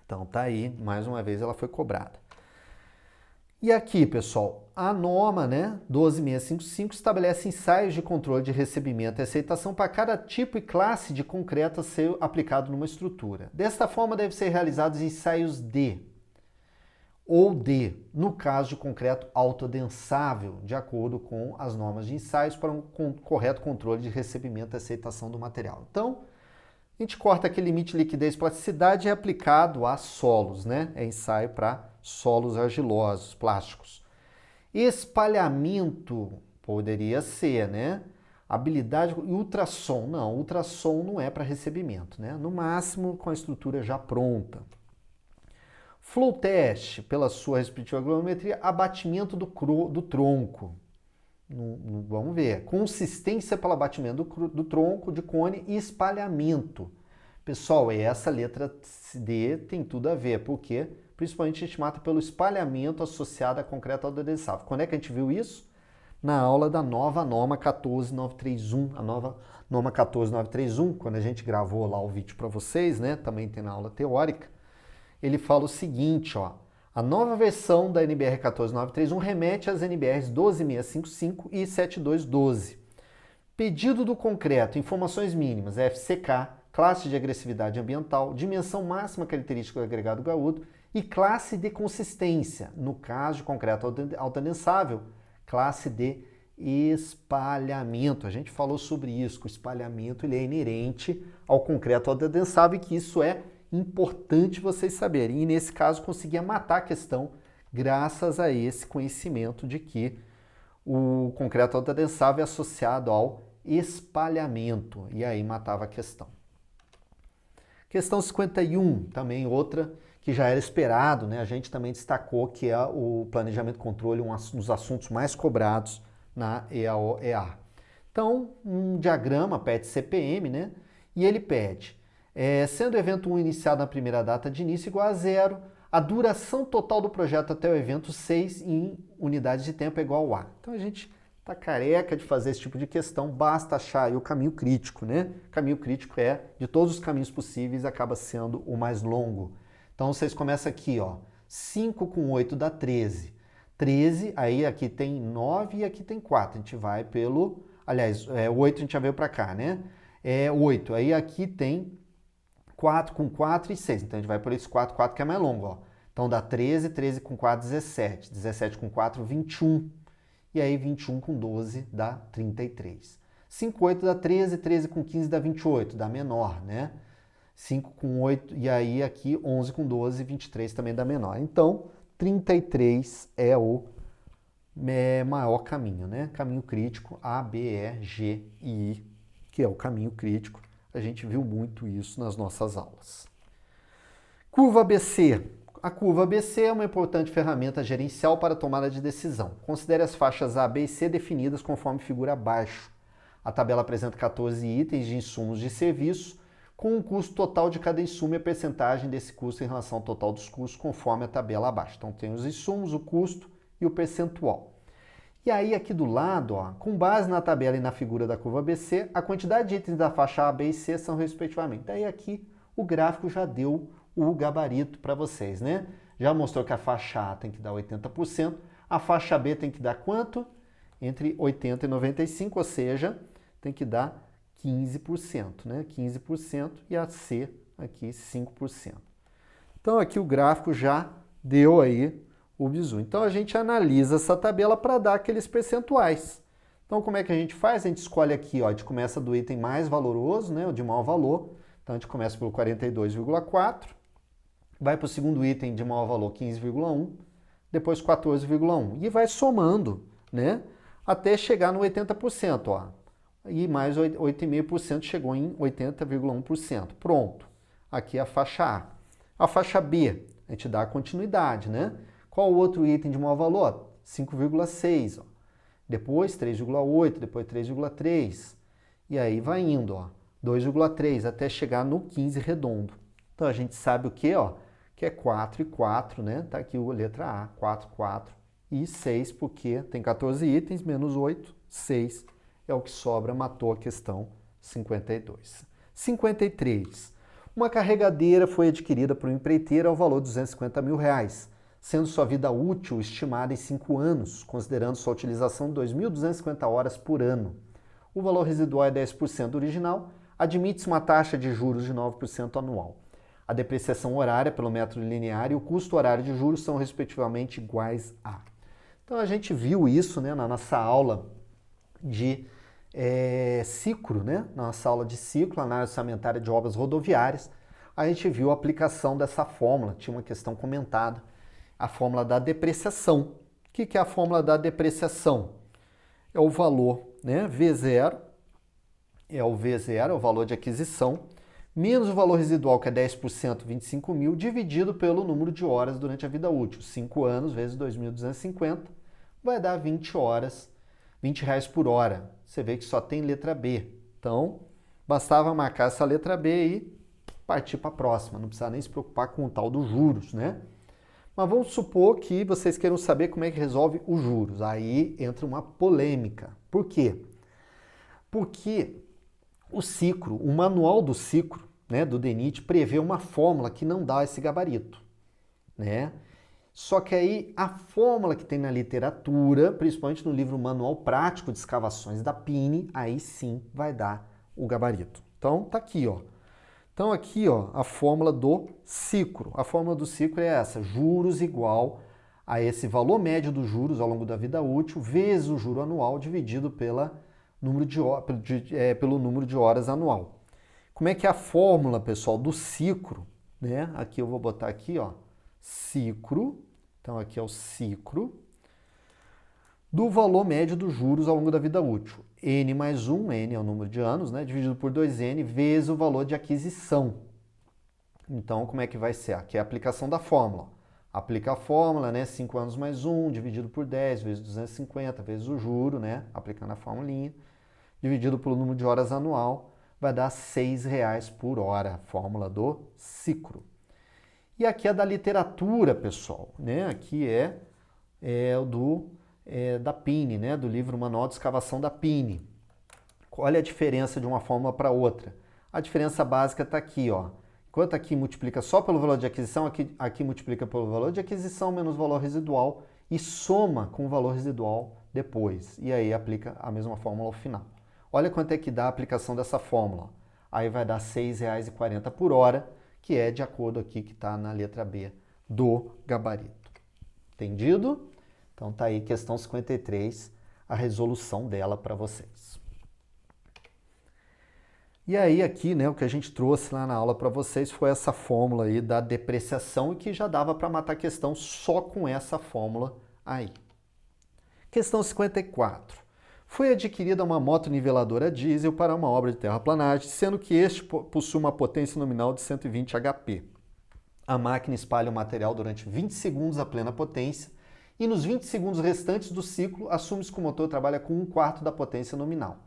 Então tá aí, mais uma vez ela foi cobrada. E aqui, pessoal, a norma, né, 12655 estabelece ensaios de controle de recebimento e aceitação para cada tipo e classe de concreto a ser aplicado numa estrutura. Desta forma, devem ser realizados ensaios no caso de concreto autodensável, de acordo com as normas de ensaios para um correto controle de recebimento e aceitação do material. Então, a gente corta aquele limite de liquidez e plasticidade e é aplicado a solos, né? É ensaio para solos argilosos, plásticos. Espalhamento poderia ser, né? Habilidade e ultrassom. Não, ultrassom não é para recebimento, né? No máximo com a estrutura já pronta. Flow test, pela sua respectiva granulometria, abatimento do tronco. Vamos ver. Consistência pelo abatimento do tronco, de cone e espalhamento. Pessoal, essa letra D tem tudo a ver. Por quê? principalmente a gente mata pelo espalhamento associado a concreto autoadensável. Quando é que a gente viu isso? Na aula da nova norma 14931, a nova norma 14931, quando a gente gravou lá o vídeo para vocês, né? Também tem na aula teórica. Ele fala o seguinte, ó, a nova versão da NBR 14931 remete às NBRs 12655 e 7212. Pedido do concreto, informações mínimas, FCK, classe de agressividade ambiental, dimensão máxima característica do agregado gaúdo e classe de consistência, no caso de concreto autoadensável, classe de espalhamento. A gente falou sobre isso, que o espalhamento ele é inerente ao concreto autoadensável e que isso é importante vocês saberem. E nesse caso conseguia matar a questão graças a esse conhecimento de que o concreto autoadensável é associado ao espalhamento. E aí matava a questão. Questão 51, também outra que já era esperado, né? A gente também destacou que é o planejamento e controle um dos assuntos mais cobrados na EAO-EA. Então, um diagrama PET-CPM, né? E ele pede, sendo o evento 1 iniciado na primeira data de início igual a 0, a duração total do projeto até o evento 6 em unidades de tempo é igual a. Então a gente está careca de fazer esse tipo de questão, basta achar aí o caminho crítico, né? O caminho crítico de todos os caminhos possíveis, acaba sendo o mais longo. Então vocês começam aqui, ó, 5 com 8 dá 13. 13, aí aqui tem 9 e aqui tem 4. A gente vai pelo, aliás, 8 a gente já veio para cá, né? 8, aí aqui tem 4 com 4 e 6. Então a gente vai por esse 4, 4 que é mais longo, ó. Então dá 13, 13 com 4, 17. 17 com 4, 21. E aí 21 com 12 dá 33. 5 com 8 dá 13, 13 com 15 dá 28, dá menor, né? 5 com 8, e aí aqui 11 com 12, 23 também dá menor. Então, 33 é o maior caminho, né? Caminho crítico A, B, E, G e I, que é o caminho crítico. A gente viu muito isso nas nossas aulas. Curva ABC. A curva ABC é uma importante ferramenta gerencial para a tomada de decisão. Considere as faixas A, B e C definidas conforme figura abaixo. A tabela apresenta 14 itens de insumos de serviço, com o custo total de cada insumo e a percentagem desse custo em relação ao total dos custos, conforme a tabela abaixo. Então tem os insumos, o custo e o percentual. E aí aqui do lado, ó, com base na tabela e na figura da curva ABC, a quantidade de itens da faixa A, B e C são respectivamente. Daí aqui o gráfico já deu o gabarito para vocês, né? Já mostrou que a faixa A tem que dar 80%, a faixa B tem que dar quanto? Entre 80% e 95%, ou seja, tem que dar 15%, né? 15% e a C aqui 5%. Então aqui o gráfico já deu aí o bizu. Então a gente analisa essa tabela para dar aqueles percentuais. Então como é que a gente faz? A gente escolhe aqui, ó, a gente começa do item mais valoroso, né, o de maior valor. Então a gente começa pelo 42,4, vai para o segundo item de maior valor 15,1, depois 14,1 e vai somando, né, até chegar no 80%, ó. E mais 8,5% chegou em 80,1%. Pronto. Aqui é a faixa A. A faixa B, a gente dá a continuidade, né? Qual o outro item de maior valor? 5,6. Depois 3,8, depois 3,3. E aí vai indo, ó. 2,3 até chegar no 15 redondo. Então a gente sabe o que, ó? Que é 4 e 4, né? Tá aqui a letra A, 4, 4 e 6, porque tem 14 itens, menos 8, 6. É o que sobra, matou a questão 52. 53. Uma carregadeira foi adquirida por um empreiteiro ao valor de R$250 mil, sendo sua vida útil estimada em 5 anos, considerando sua utilização de 2.250 horas por ano. O valor residual é 10% do original, admite-se uma taxa de juros de 9% anual. A depreciação horária pelo metro linear e o custo horário de juros são respectivamente iguais a. Então a gente viu isso, né, na nossa aula de ciclo, né? Na nossa aula de ciclo, análise orçamentária de obras rodoviárias, a gente viu a aplicação dessa fórmula, tinha uma questão comentada, a fórmula da depreciação. O que é a fórmula da depreciação? É o valor, né? V0, é o valor de aquisição, menos o valor residual, que é 10%, 25 mil, dividido pelo número de horas durante a vida útil. 5 anos vezes 2.250 vai dar 20 horas, R$20 por hora. Você vê que só tem letra B. Então, bastava marcar essa letra B e partir para a próxima. Não precisa nem se preocupar com o tal dos juros, né? Mas vamos supor que vocês queiram saber como é que resolve os juros. Aí entra uma polêmica. Por quê? Porque o ciclo, o manual do ciclo, né, do DENIT, prevê uma fórmula que não dá esse gabarito, né? Só que aí a fórmula que tem na literatura, principalmente no livro Manual Prático de Escavações da PINE, aí sim vai dar o gabarito. Então tá aqui, ó. Então aqui, ó, a fórmula do ciclo. A fórmula do ciclo é essa: juros igual a esse valor médio dos juros ao longo da vida útil vezes o juro anual dividido pelo número de horas anual. Como é que é a fórmula, pessoal, do ciclo, né? Aqui eu vou botar aqui, ó, ciclo. Então aqui é o ciclo do valor médio dos juros ao longo da vida útil. N mais 1, N é o número de anos, né? Dividido por 2N vezes o valor de aquisição. Então, como é que vai ser? Aqui é a aplicação da fórmula. Aplica a fórmula, né? 5 anos mais 1, dividido por 10, vezes 250, vezes o juro, né? Aplicando a formulinha. Dividido pelo número de horas anual, vai dar R$6 por hora, a fórmula do ciclo. E aqui é da literatura, pessoal, né? Aqui é o da PINE, né? Do livro Manual de Escavação da PINE. Olha a diferença de uma fórmula para outra. A diferença básica está aqui, ó. Enquanto aqui multiplica só pelo valor de aquisição, aqui multiplica pelo valor de aquisição menos o valor residual e soma com o valor residual depois. E aí aplica a mesma fórmula ao final. Olha quanto é que dá a aplicação dessa fórmula. Aí vai dar R$6,40 por hora, que é de acordo aqui que está na letra B do gabarito. Entendido? Então tá aí questão 53, a resolução dela para vocês. E aí aqui, né, o que a gente trouxe lá na aula para vocês foi essa fórmula aí da depreciação e que já dava para matar a questão só com essa fórmula aí. Questão 54. Foi adquirida uma moto niveladora diesel para uma obra de terraplanagem, sendo que este possui uma potência nominal de 120 HP. A máquina espalha o material durante 20 segundos a plena potência e nos 20 segundos restantes do ciclo assume-se que o motor trabalha com 1/4 da potência nominal.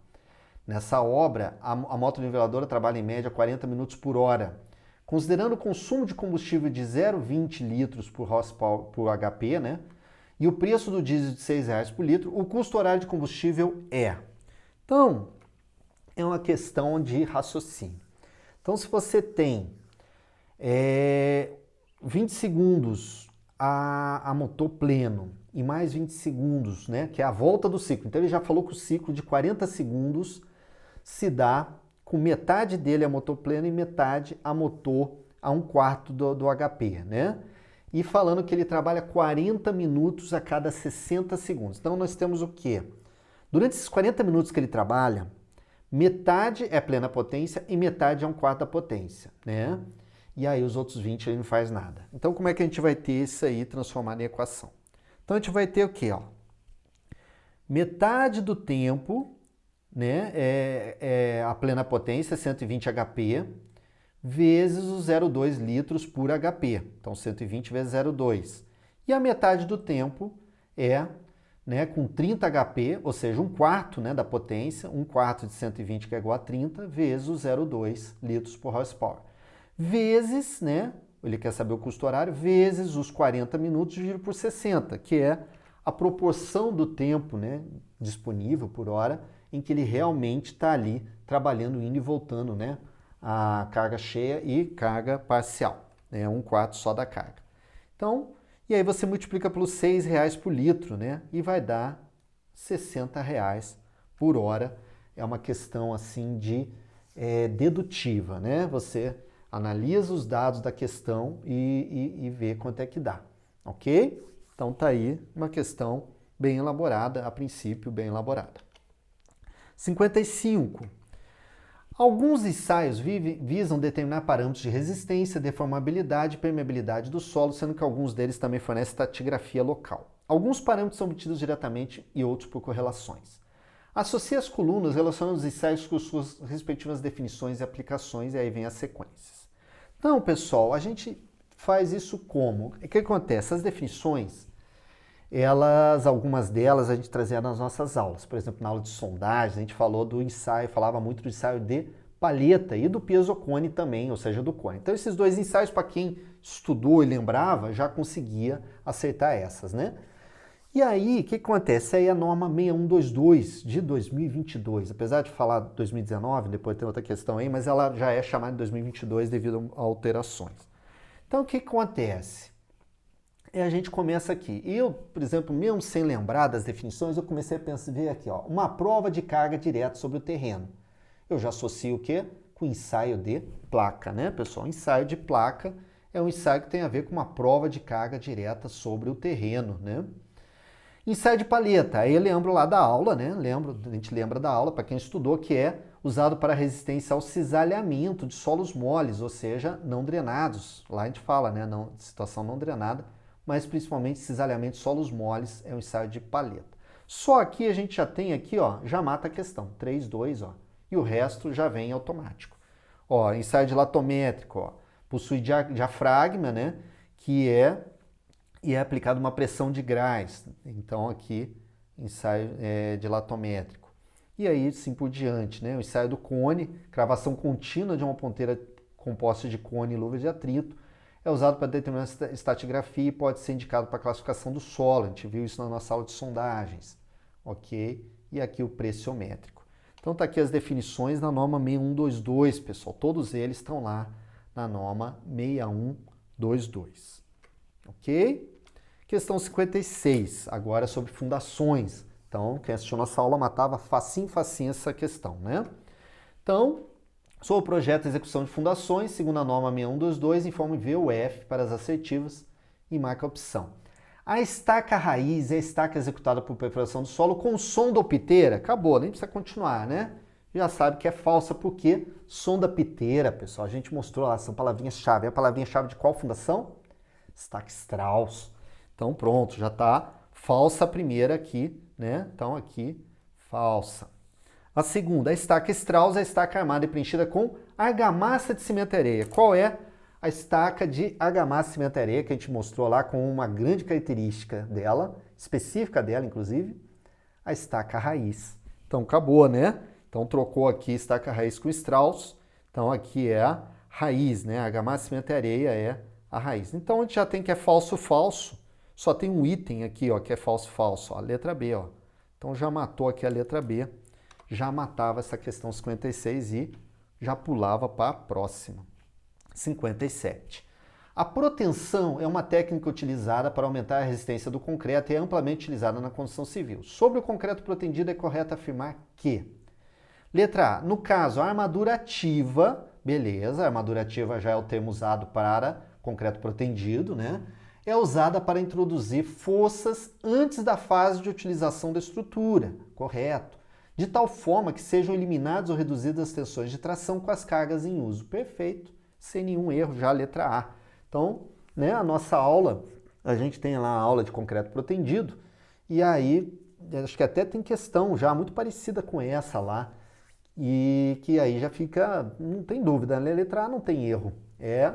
Nessa obra, a motoniveladora trabalha em média 40 minutos por hora. Considerando o consumo de combustível de 0,20 litros por HP, né, e o preço do diesel de R$6 por litro, o custo horário de combustível é. Então, é uma questão de raciocínio. Então, se você tem 20 segundos a motor pleno e mais 20 segundos, né, que é a volta do ciclo. Então ele já falou que o ciclo de 40 segundos se dá com metade dele a motor pleno e metade a motor a 1/4 do HP, né? E falando que ele trabalha 40 minutos a cada 60 segundos. Então nós temos o quê? Durante esses 40 minutos que ele trabalha, metade é plena potência e metade é 1/4 da potência, né? E aí os outros 20 ele não faz nada. Então como é que a gente vai ter isso aí transformado em equação? Então a gente vai ter o quê? Ó? Metade do tempo, né, é a plena potência, 120 HP, vezes os 0,2 litros por HP. Então 120 vezes 0,2. E a metade do tempo é, né, com 30 HP, ou seja, 1/4, né, da potência, 1/4 de 120 que é igual a 30, vezes os 0,2 litros por horsepower. Vezes, né, ele quer saber o custo horário, vezes os 40 minutos dividido por 60, que é a proporção do tempo, né, disponível por hora em que ele realmente está ali trabalhando, indo e voltando, né, a carga cheia e carga parcial, né, 1/4 só da carga. Então, e aí você multiplica pelos R$6 por litro, né, e vai dar R$60 por hora. É uma questão assim de dedutiva, né, você analisa os dados da questão e vê quanto é que dá, ok? Então tá aí uma questão bem elaborada, a princípio bem elaborada. 55. Alguns ensaios visam determinar parâmetros de resistência, deformabilidade e permeabilidade do solo, sendo que alguns deles também fornecem estratigrafia local. Alguns parâmetros são obtidos diretamente e outros por correlações. Associe as colunas relacionando os ensaios com suas respectivas definições e aplicações, e aí vem as sequências. Então, pessoal, a gente faz isso como? O que acontece? As definições, algumas delas a gente trazia nas nossas aulas. Por exemplo, na aula de sondagem, a gente falou do ensaio, falava muito do ensaio de palheta e do piezocone também, ou seja, do cone. Então, esses dois ensaios, para quem estudou e lembrava, já conseguia acertar essas, né? E aí, o que acontece? Essa aí é a norma 6122 de 2022. Apesar de falar 2019, depois tem outra questão aí, mas ela já é chamada de 2022 devido a alterações. Então, o que acontece? A gente começa aqui. Eu, por exemplo, mesmo sem lembrar das definições, eu comecei a pensar, ver aqui, ó, uma prova de carga direta sobre o terreno. Eu já associo o quê? Com ensaio de placa, né, pessoal? Ensaio de placa é um ensaio que tem a ver com uma prova de carga direta sobre o terreno, né? Ensaio de palheta, aí eu lembro lá da aula, né? A gente lembra da aula, para quem estudou, que é usado para resistência ao cisalhamento de solos moles, ou seja, não drenados. Lá a gente fala, né? Não, situação não drenada, mas principalmente cisalhamento de solos moles é um ensaio de palheta. Só aqui a gente já tem aqui, ó, já mata a questão, 3, 2, ó, e o resto já vem automático. Ó, ensaio dilatométrico, ó, possui diafragma, né? Que é aplicado uma pressão de Graz. Então aqui, ensaio dilatométrico. E aí, assim por diante, né? O ensaio do cone, cravação contínua de uma ponteira composta de cone e luvas de atrito, é usado para determinar a estratigrafia e pode ser indicado para a classificação do solo. A gente viu isso na nossa aula de sondagens, ok? E aqui o pressiométrico. Então tá aqui as definições na norma 6122, pessoal. Todos eles estão lá na norma 6122. Ok? Questão 56, agora sobre fundações. Então, quem assistiu nossa aula matava facinho essa questão, né? Então, sobre o projeto de execução de fundações, segundo a norma 6122, informe V ou F para as assertivas e marca a opção. A estaca raiz é a estaca executada por perfuração do solo com sonda ou piteira? Acabou, nem precisa continuar, né? Já sabe que é falsa, porque sonda piteira, pessoal, a gente mostrou lá, são palavrinhas-chave. É a palavrinha-chave de qual fundação? Estaca Strauss. Então pronto, já está falsa a primeira aqui, né? Então aqui, falsa. A segunda, a estaca Strauss é a estaca armada e preenchida com argamassa de cimento-areia. Qual é a estaca de argamassa de cimento-areia que a gente mostrou lá com uma grande característica dela, específica dela, inclusive? A estaca raiz. Então acabou, né? Então trocou aqui estaca raiz com Strauss. Então aqui é a raiz, né? A argamassa de cimento-areia é a raiz. Então a gente já tem que é falso, falso. Só tem um item aqui, ó, que é falso, falso. Ó, a letra B, ó. Então já matou aqui a letra B. Já matava essa questão 56 e já pulava para a próxima. 57. A protensão é uma técnica utilizada para aumentar a resistência do concreto e é amplamente utilizada na construção civil. Sobre o concreto protendido, é correto afirmar que... Letra A. No caso, a armadura ativa, beleza, a armadura ativa já é o termo usado para concreto protendido, né? É usada para introduzir forças antes da fase de utilização da estrutura, correto? De tal forma que sejam eliminadas ou reduzidas as tensões de tração com as cargas em uso. Perfeito, sem nenhum erro, já a letra A. Então, né, a nossa aula, a gente tem lá a aula de concreto protendido, e aí, acho que até tem questão já muito parecida com essa lá, e que aí já fica, não tem dúvida, né? A letra A não tem erro.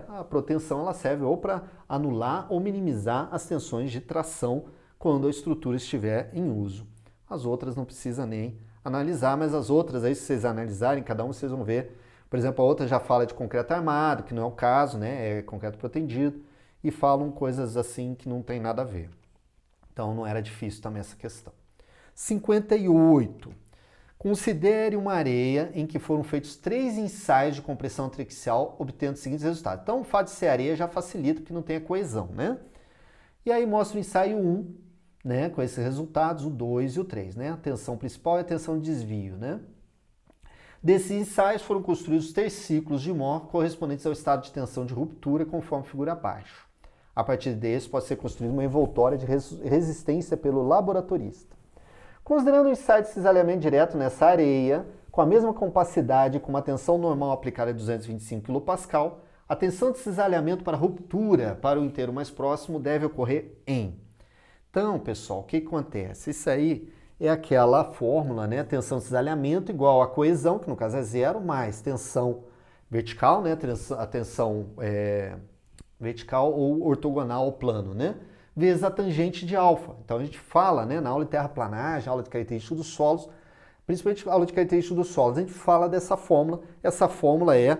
A proteção, ela serve ou para anular ou minimizar as tensões de tração quando a estrutura estiver em uso. As outras não precisa nem analisar, mas as outras aí, se vocês analisarem, cada um vocês vão ver. Por exemplo, a outra já fala de concreto armado, que não é o caso, né? É concreto protendido, e falam coisas assim que não tem nada a ver. Então não era difícil também essa questão. 58. Considere uma areia em que foram feitos 3 ensaios de compressão triaxial, obtendo os seguintes resultados. Então, o fato de ser areia já facilita, porque não tem a coesão, né? E aí mostra o ensaio 1, né, com esses resultados, o 2 e o 3, né? A tensão principal e a tensão de desvio, né? Desses ensaios foram construídos 3 ciclos de Mohr correspondentes ao estado de tensão de ruptura, conforme figura abaixo. A partir desse, pode ser construída uma envoltória de resistência pelo laboratorista. Considerando o ensaio de cisalhamento direto nessa areia, com a mesma compacidade e com uma tensão normal aplicada a 225 kPa, a tensão de cisalhamento para ruptura para o inteiro mais próximo deve ocorrer em... Então, pessoal, o que acontece? Isso aí é aquela fórmula, né? Tensão de cisalhamento igual a coesão, que no caso é 0, mais tensão vertical, né? A tensão vertical ou ortogonal ao plano, né? Vezes a tangente de alfa. Então a gente fala, né, na aula de terraplanagem, aula de características dos solos, principalmente a aula de características dos solos, a gente fala dessa fórmula. Essa fórmula é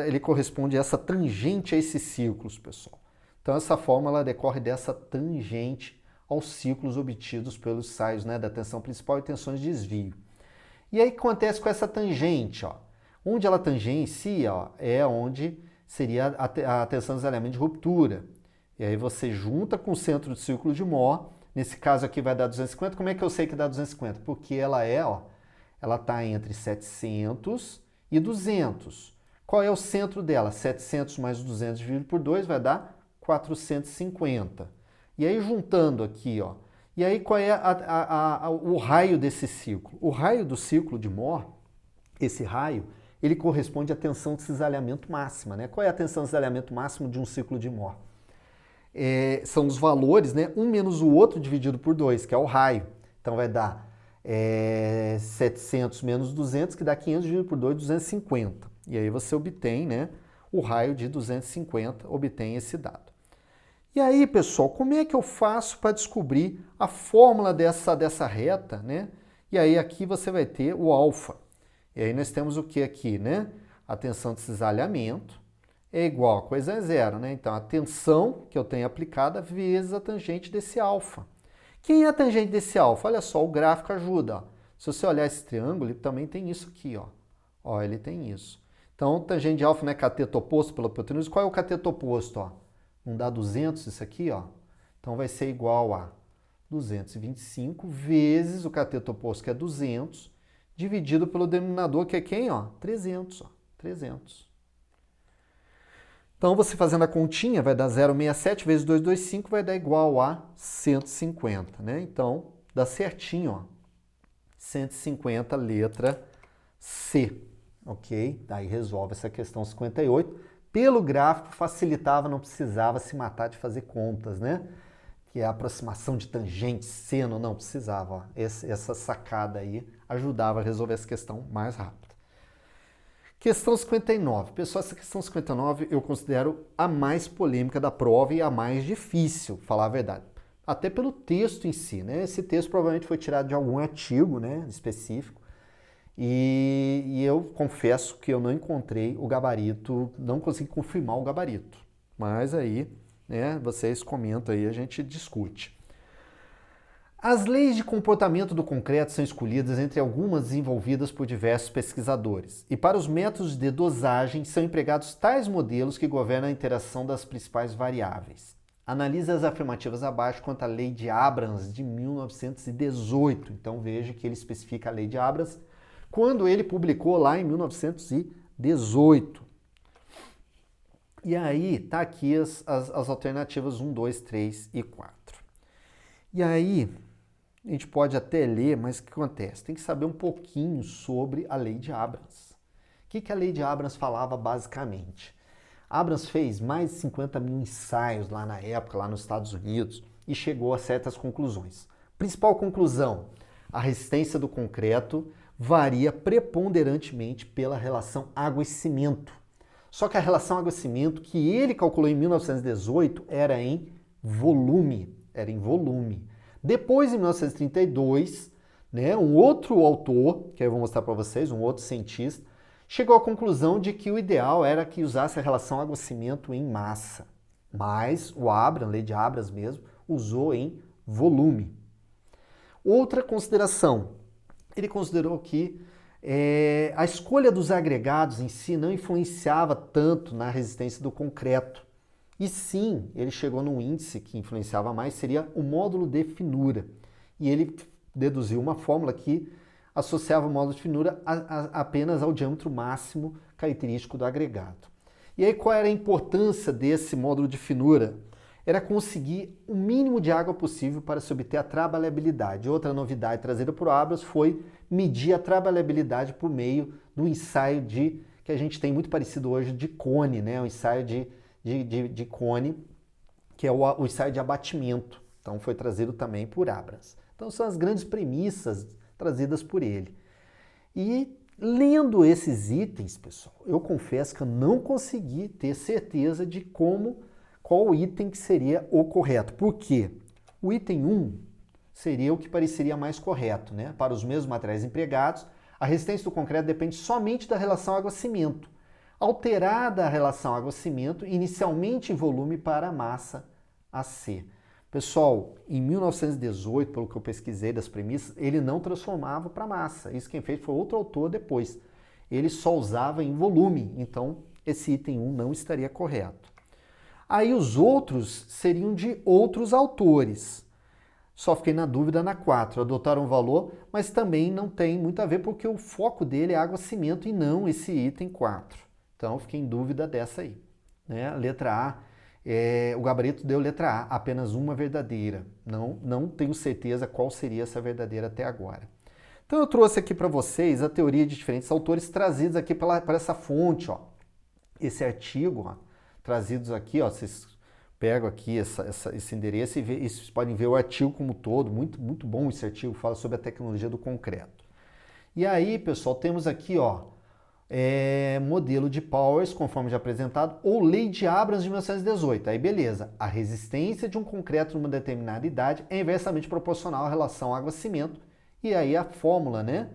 ele corresponde a essa tangente a esses círculos, pessoal. Então essa fórmula decorre dessa tangente aos círculos obtidos pelos ensaios, né, da tensão principal e tensões de desvio. E aí o que acontece com essa tangente? Ó? Onde ela tangencia, ó, é onde seria a tensão de desalinhamento de ruptura. E aí você junta com o centro do círculo de Mohr, nesse caso aqui vai dar 250. Como é que eu sei que dá 250? Porque ela está entre 700 e 200. Qual é o centro dela? 700 mais 200 dividido por 2 vai dar 450. E aí juntando aqui, ó, e aí qual é o raio desse círculo? O raio do círculo de Mohr, esse raio, ele corresponde à tensão de cisalhamento máxima, né? Qual é a tensão de cisalhamento máximo de um círculo de Mohr? São os valores, né? Um menos o outro dividido por 2, que é o raio. Então vai dar 700 menos 200, que dá 500 dividido por 2, 250. E aí você obtém, né, o raio de 250, obtém esse dado. E aí, pessoal, como é que eu faço para descobrir a fórmula dessa reta, né? E aí aqui você vai ter o alfa. E aí nós temos o que aqui, né? A tensão de cisalhamento é igual a coisa é zero, né? Então a tensão que eu tenho aplicada vezes a tangente desse alfa. Quem é a tangente desse alfa? Olha só, o gráfico ajuda. Ó. Se você olhar esse triângulo, ele também tem isso aqui, ó. Ó, ele tem isso. Então, tangente de alfa não é cateto oposto pela hipotenusa. Qual é o cateto oposto? Ó? Não dá 200 isso aqui, ó? Então vai ser igual a 225 vezes o cateto oposto, que é 200, dividido pelo denominador, que é quem? Ó? 300. Ó. 300. Então, você fazendo a continha, vai dar 0,67 vezes 225, vai dar igual a 150, né? Então, dá certinho, ó. 150, letra C, ok? Daí resolve essa questão 58. Pelo gráfico, facilitava, não precisava se matar de fazer contas, né? Que é a aproximação de tangente, seno, não precisava, ó. Essa sacada aí ajudava a resolver essa questão mais rápido. Questão 59. Pessoal, essa questão 59 eu considero a mais polêmica da prova e a mais difícil, falar a verdade. Até pelo texto em si, né? Esse texto provavelmente foi tirado de algum artigo, né, específico. E eu confesso que eu não encontrei o gabarito, não consegui confirmar o gabarito. Mas aí, né, vocês comentam aí, a gente discute. As leis de comportamento do concreto são escolhidas entre algumas desenvolvidas por diversos pesquisadores, e para os métodos de dosagem são empregados tais modelos que governam a interação das principais variáveis. Analise as afirmativas abaixo quanto à Lei de Abrams de 1918. Então veja que ele especifica a Lei de Abrams quando ele publicou lá em 1918. E aí tá aqui as alternativas 1, 2, 3 e 4. E aí a gente pode até ler, mas o que acontece? Tem que saber um pouquinho sobre a Lei de Abrams. O que a Lei de Abrams falava basicamente? Abrams fez mais de 50 mil ensaios lá na época, lá nos Estados Unidos, e chegou a certas conclusões. Principal conclusão, a resistência do concreto varia preponderantemente pela relação água e cimento. Só que a relação água e cimento que ele calculou em 1918 era em volume. Depois, em 1932, né, um outro autor, que eu vou mostrar para vocês, um outro cientista, chegou à conclusão de que o ideal era que usasse a relação água-cimento em massa. Mas o Abrams, Lei de Abrams mesmo, usou em volume. Outra consideração, ele considerou que a escolha dos agregados em si não influenciava tanto na resistência do concreto. E sim, ele chegou num índice que influenciava mais, seria o módulo de finura. E ele deduziu uma fórmula que associava o módulo de finura apenas ao diâmetro máximo característico do agregado. E aí qual era a importância desse módulo de finura? Era conseguir o mínimo de água possível para se obter a trabalhabilidade. Outra novidade trazida por Abrams foi medir a trabalhabilidade por meio do ensaio que a gente tem muito parecido hoje de Cone, né? O ensaio de Cone, que é o ensaio de abatimento. Então foi trazido também por Abrams. Então são as grandes premissas trazidas por ele. E lendo esses itens, pessoal, eu confesso que eu não consegui ter certeza de qual item que seria o correto. Por quê? O item 1 seria o que pareceria mais correto, né? Para os mesmos materiais empregados, a resistência do concreto depende somente da relação água-cimento. alterada a relação água-cimento, inicialmente em volume para a massa AC. Pessoal, em 1918, pelo que eu pesquisei das premissas, ele não transformava para massa. Isso quem fez foi outro autor depois. Ele só usava em volume, então esse item 1 não estaria correto. Aí os outros seriam de outros autores. Só fiquei na dúvida na 4, adotaram o valor, mas também não tem muito a ver porque o foco dele é água-cimento e não esse item 4. Então fiquei em dúvida dessa aí. Né? Letra A, o gabarito deu letra A, apenas uma verdadeira. Não tenho certeza qual seria essa verdadeira até agora. Então eu trouxe aqui para vocês a teoria de diferentes autores trazidos aqui para essa fonte, ó. Esse artigo, ó, trazidos aqui, ó, vocês pegam aqui esse endereço e vocês podem ver o artigo como um todo, muito, muito bom esse artigo, fala sobre a tecnologia do concreto. E aí, pessoal, temos aqui, ó, modelo de Powers, conforme já apresentado, ou lei de Abrams de 1918. Aí, beleza, a resistência de um concreto numa determinada idade é inversamente proporcional à relação água-cimento. E aí a fórmula, né?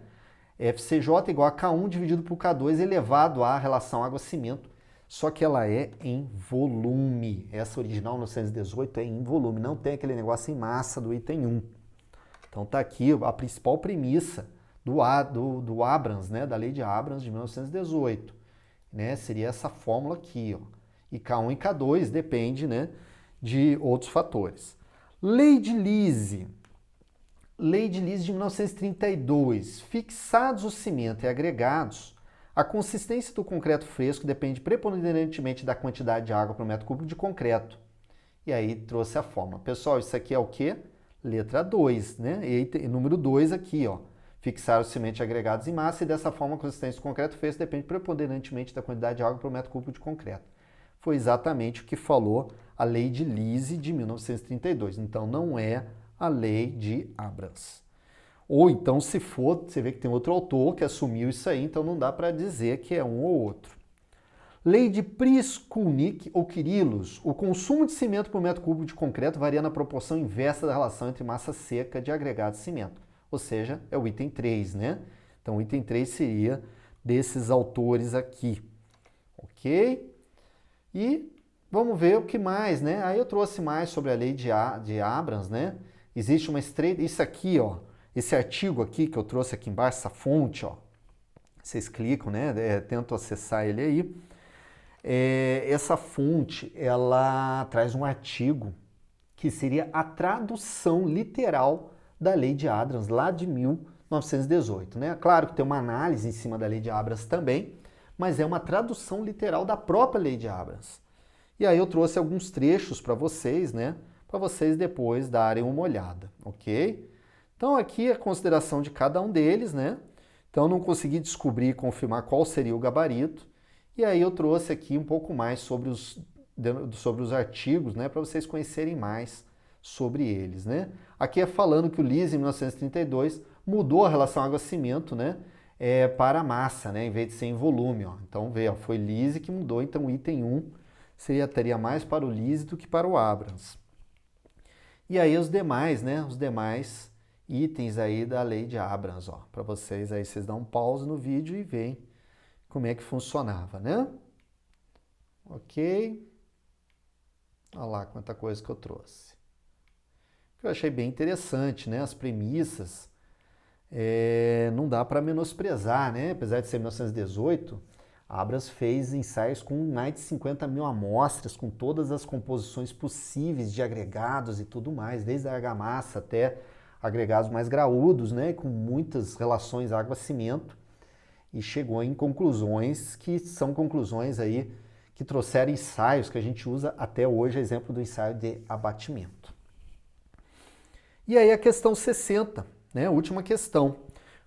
FCJ igual a K1 dividido por K2 elevado à relação água-cimento, só que ela é em volume. Essa original 1918 é em volume, não tem aquele negócio em massa do item 1. Então tá aqui a principal premissa do Abrams, né? Da lei de Abrams de 1918. Né? Seria essa fórmula aqui, ó. E K1 e K2 depende, né, de outros fatores. Lei de Lise. Lei de Lise de 1932. Fixados o cimento e agregados, a consistência do concreto fresco depende preponderantemente da quantidade de água por metro cúbico de concreto. E aí trouxe a fórmula. Pessoal, isso aqui é o quê? Letra 2, né? E número 2 aqui, ó. Fixar o cimento e agregados em massa e dessa forma a consistência do concreto fresco depende preponderantemente da quantidade de água por metro cúbico de concreto. Foi exatamente o que falou a Lei de Lise de 1932. Então não é a lei de Abrams. Ou então, se for, você vê que tem outro autor que assumiu isso aí, então não dá para dizer que é um ou outro. Lei de Priskulnik ou Quirilos. O consumo de cimento por metro cúbico de concreto varia na proporção inversa da relação entre massa seca de agregado e cimento. Ou seja, é o item 3, né? Então, o item 3 seria desses autores aqui. Ok? E vamos ver o que mais, né? Aí eu trouxe mais sobre a lei de Abrams, né? Existe uma estreita... Isso aqui, ó, esse artigo aqui que eu trouxe aqui embaixo, essa fonte, ó, vocês clicam, né? Tentam acessar ele aí. Essa fonte, ela traz um artigo que seria a tradução literal da lei de Abrams, lá de 1918, né? Claro que tem uma análise em cima da lei de Abrams também, mas é uma tradução literal da própria lei de Abrams. E aí eu trouxe alguns trechos para vocês, né? Para vocês depois darem uma olhada, ok? Então aqui a consideração de cada um deles, né? Então não consegui descobrir e confirmar qual seria o gabarito. E aí eu trouxe aqui um pouco mais sobre os artigos, né? Para vocês conhecerem mais sobre eles, né? Aqui é falando que o Lise, em 1932, mudou a relação água-cimento, né? Para a massa, né? Em vez de ser em volume, ó. Então vê, ó, foi Lise que mudou, então o item 1 teria mais para o Lise do que para o Abrams. E aí os demais, né? Os demais itens aí da lei de Abrams, ó. Para vocês aí, vocês dão um pause no vídeo e veem como é que funcionava, né? Ok? Olha lá quanta coisa que eu trouxe. Eu achei bem interessante, né? As premissas, não dá para menosprezar, né? Apesar de ser 1918, Abrams fez ensaios com mais de 50 mil amostras, com todas as composições possíveis de agregados e tudo mais, desde a argamassa até agregados mais graúdos, né? Com muitas relações água-cimento, e chegou em conclusões que são conclusões aí que trouxeram ensaios que a gente usa até hoje, exemplo do ensaio de abatimento. E aí a questão 60, né? Última questão.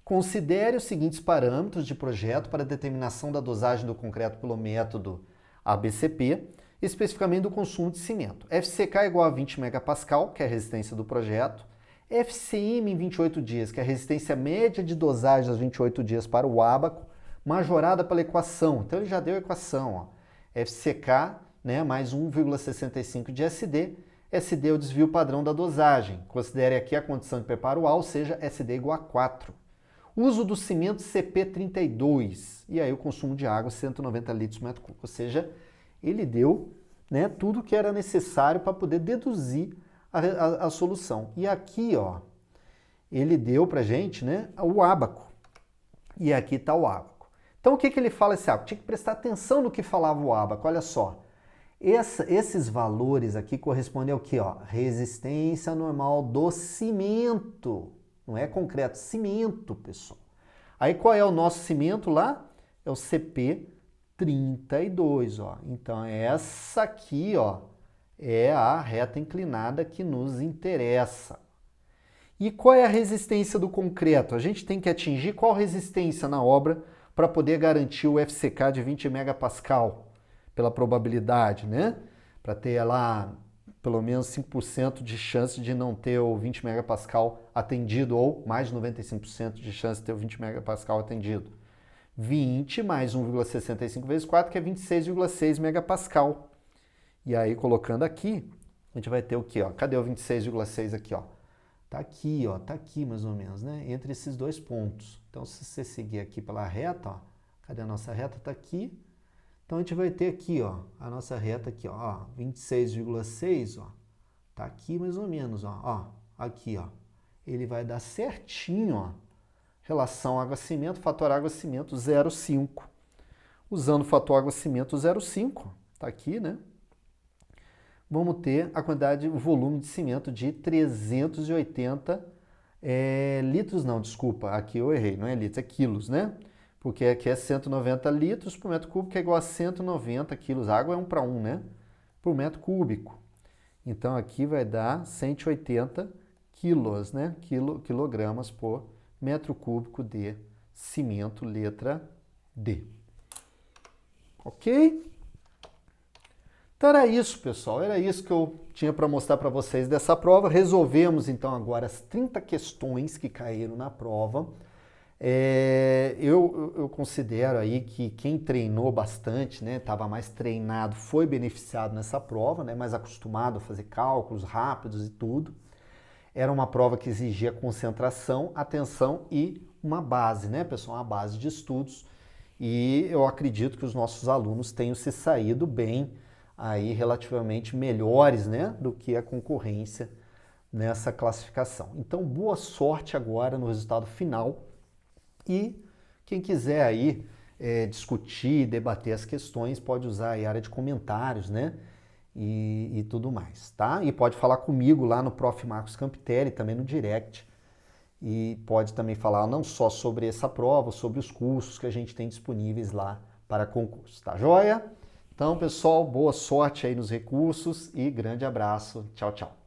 Considere os seguintes parâmetros de projeto para a determinação da dosagem do concreto pelo método ABCP, especificamente do consumo de cimento. FCK igual a 20 megapascal, que é a resistência do projeto. FCM em 28 dias, que é a resistência média de dosagem aos 28 dias para o ábaco, majorada pela equação. Então ele já deu a equação, ó. FCK, né, mais 1,65 de SD. SD é o desvio padrão da dosagem. Considere aqui a condição de preparo A, ou seja, SD igual a 4. Uso do cimento CP32. E aí o consumo de água 190 litros por metro cúbico. Ou seja, ele deu, né, tudo que era necessário para poder deduzir a solução. E aqui, ó, ele deu para gente, né, o ábaco. E aqui está o ábaco. Então o que ele fala esse ábaco? Tinha que prestar atenção no que falava o ábaco. Olha só. Esses valores aqui correspondem ao que? Ó? Resistência normal do cimento. Não é concreto, cimento, pessoal. Aí qual é o nosso cimento lá? É o CP32, ó. Então essa aqui, ó, é a reta inclinada que nos interessa. E qual é a resistência do concreto? A gente tem que atingir qual resistência na obra para poder garantir o FCK de 20 megapascal, pela probabilidade, né? Para ter lá pelo menos 5% de chance de não ter o 20 megapascal atendido, ou mais de 95% de chance de ter o 20 megapascal atendido. 20 mais 1,65 vezes 4, que é 26,6 megapascal. E aí, colocando aqui, a gente vai ter o quê? Ó? Cadê o 26,6 aqui? Ó? Tá aqui, ó, tá aqui mais ou menos, né? Entre esses dois pontos. Então, se você seguir aqui pela reta, ó, cadê a nossa reta? Tá aqui. Então, a gente vai ter aqui, ó, a nossa reta aqui, ó, 26,6, ó, tá aqui mais ou menos, ó, aqui, ó. Ele vai dar certinho, ó, relação água-cimento, fator água-cimento 0,5. Usando o fator água-cimento 0,5, tá aqui, né? Vamos ter a quantidade, o volume de cimento de 380 litros, não, desculpa, aqui eu errei, não é litros, é quilos, né? Porque aqui é 190 litros por metro cúbico, que é igual a 190 quilos. A água é 1 para 1, né? Por metro cúbico. Então aqui vai dar 180 quilos, né? Quilogramas por metro cúbico de cimento, letra D. Ok? Então era isso, pessoal. Era isso que eu tinha para mostrar para vocês dessa prova. Resolvemos então agora as 30 questões que caíram na prova. Eu considero aí que quem treinou bastante, né, estava mais treinado, foi beneficiado nessa prova, né, mais acostumado a fazer cálculos rápidos e tudo. Era uma prova que exigia concentração, atenção e uma base, né, pessoal, uma base de estudos. E eu acredito que os nossos alunos tenham se saído bem, aí relativamente melhores, né, do que a concorrência nessa classificação. Então, boa sorte agora no resultado final. E quem quiser aí discutir, debater as questões, pode usar aí a área de comentários, né? E tudo mais, tá? E pode falar comigo lá no Prof. Marcos Campitelli, também no direct. E pode também falar não só sobre essa prova, sobre os cursos que a gente tem disponíveis lá para concurso, tá joia? Então, pessoal, boa sorte aí nos recursos e grande abraço. Tchau, tchau.